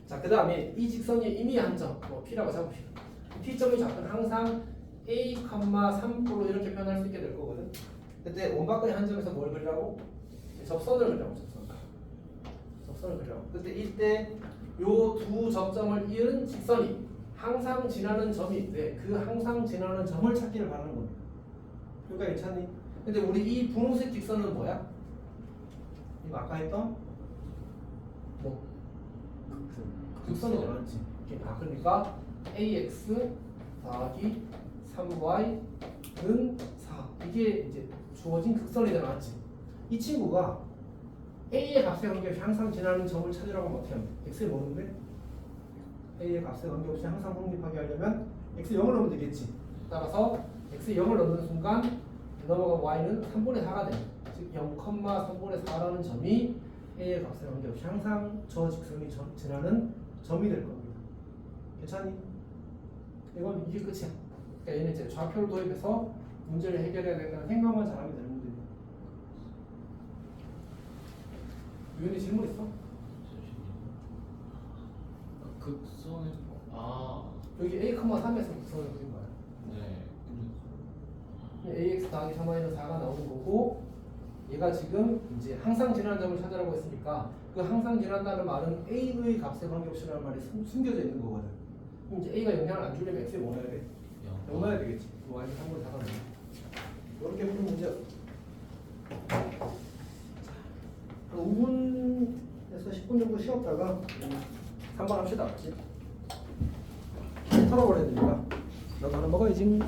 자, 그 다음에 이 직선이 이미 한 점, P라고 잡읍시다. P점의 좌표는 항상 A, 3%로 이렇게 표현할 수 있게 될 거거든. 그때 원박근의 한 점에서 뭘 그리라고? 접선을 그리라고. 접선을 그리라고. 그때 이때 요 두 접점을 이은 직선이 항상 지나는 점이 있대. 그 항상 지나는 점을 찾기를 바라는 거야. 그러니까 괜찮니? 근데 우리 이 분홍색 직선은 뭐야? 이거 아까 했던 뭐 극선이잖아, 맞지? 그러니까 ax 더하기 3y는 4 이게 이제 주어진 극선이잖아, 맞지? 이 친구가 a의 값에 관계없이 항상 지나는 점을 찾으라고 하면 어떻게 하면 돼? x에 뭐는데? a의 값에 관계없이 항상 성립하게 하려면 x 0을 넣으면 되겠지. 따라서 x 0을 넣는 순간 넘어간 y는 3분의 4가 돼. 즉 0,3분의 4라는 점이 a의 값에 관계없이 항상 저 직선이 지나는 점이 될 겁니다. 괜찮니? 이건 이게 끝이야. 그러니까 얘는 이제 좌표를 도입해서 문제를 해결해야 된다는 생각만 잘하면 되는 문제야. 유현이 질문 있어? 극선에 여기 a,3에서 극선을 그린 거야. 네. ax 더하기 3y는 4가 나오는 거고 얘가 지금 이제 항상 지나는 점을 찾으라고 했으니까 그 항상 지난다는 말은 a의 값에 관계없이라는 말이 숨겨져 있는 거거든. 그럼 이제 a가 영향을 안 주려면 x에 뭐 넣어야 돼? 0 넣어야 되겠지. y는 3분의 4가 나와. 이렇게 푸는 문제야. 한 5분에서 10분 정도 쉬었다가 3번 합시다. 맞지? 털어버려야 되니까 너도 하나 먹어야지.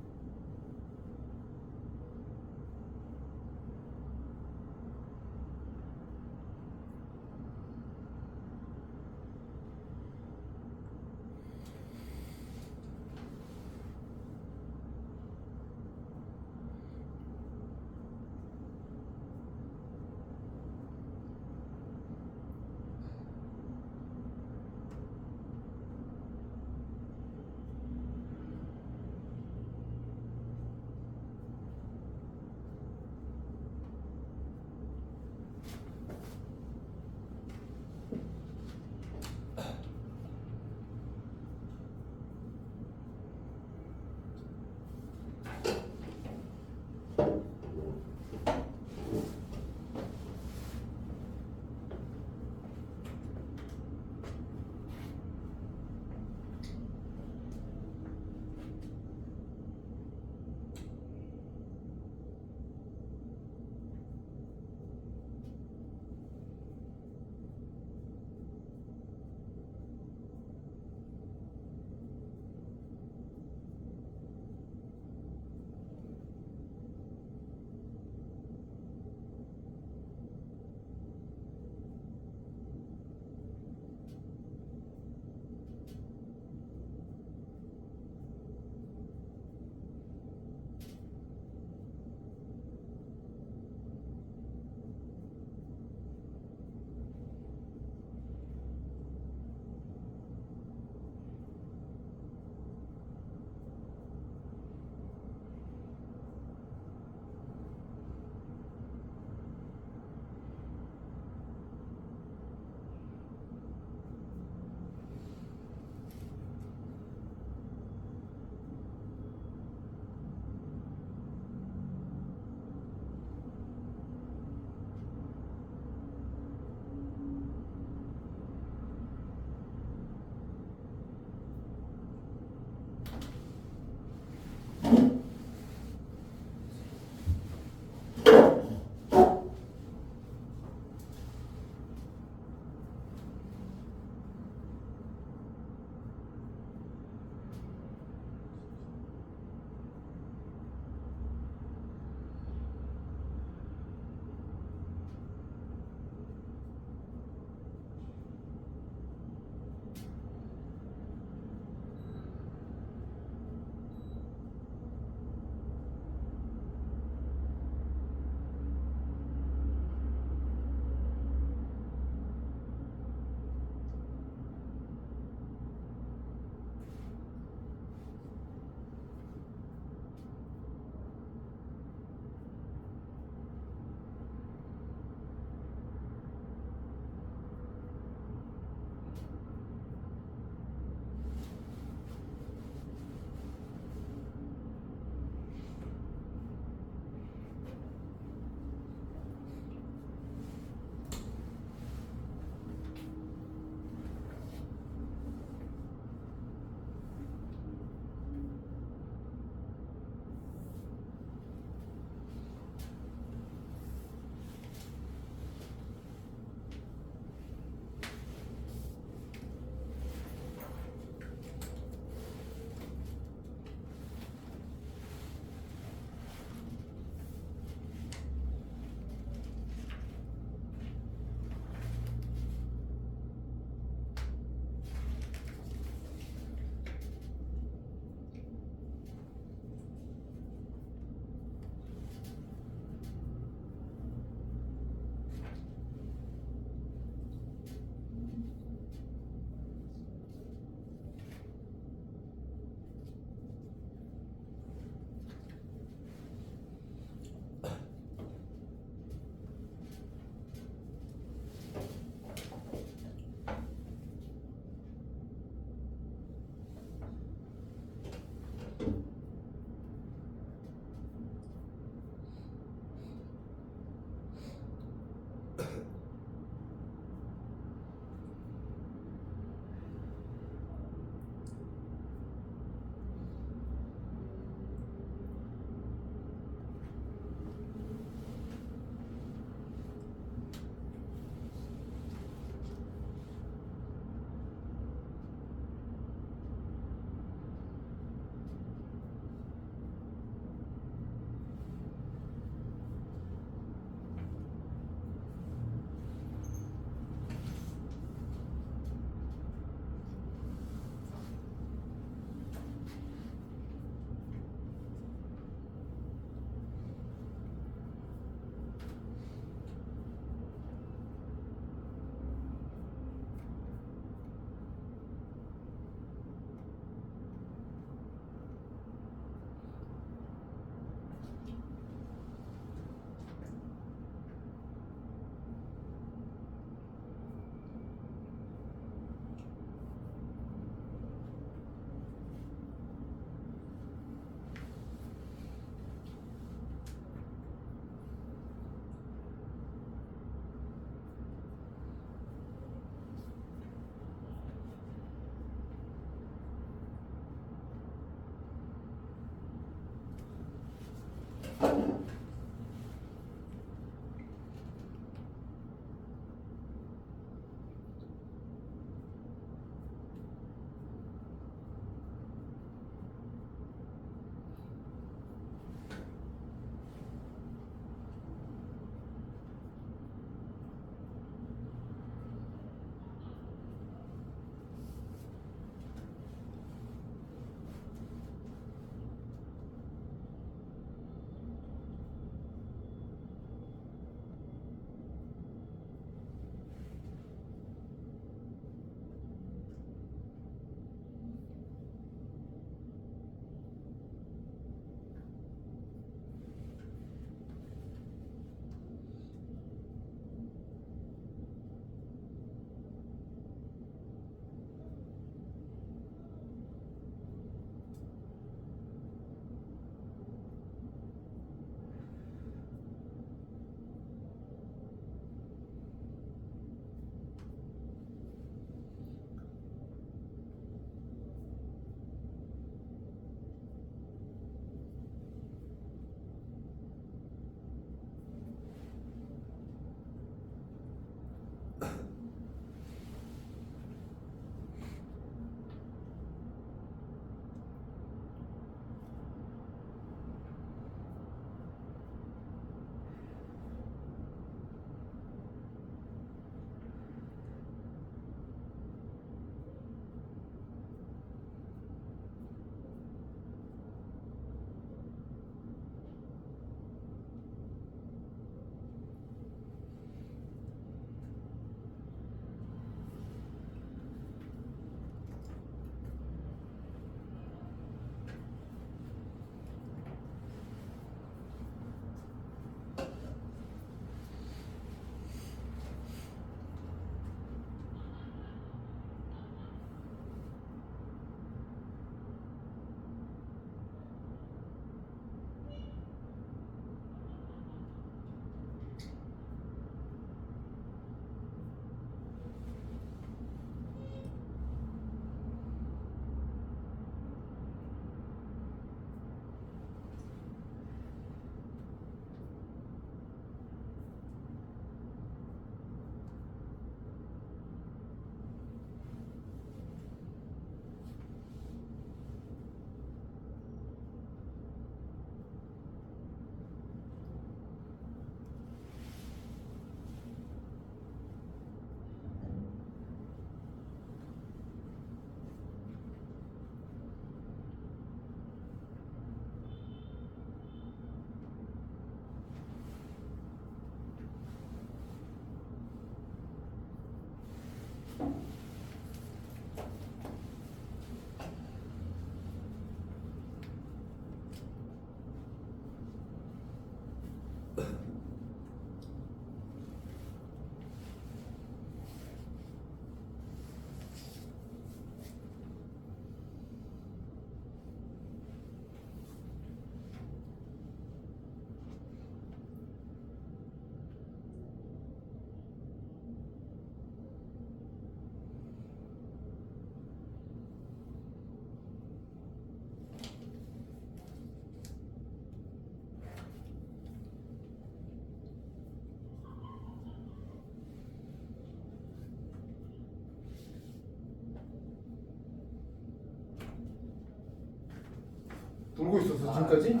놀고 있었어 지금까지?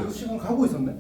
그 시간 가고 있었네?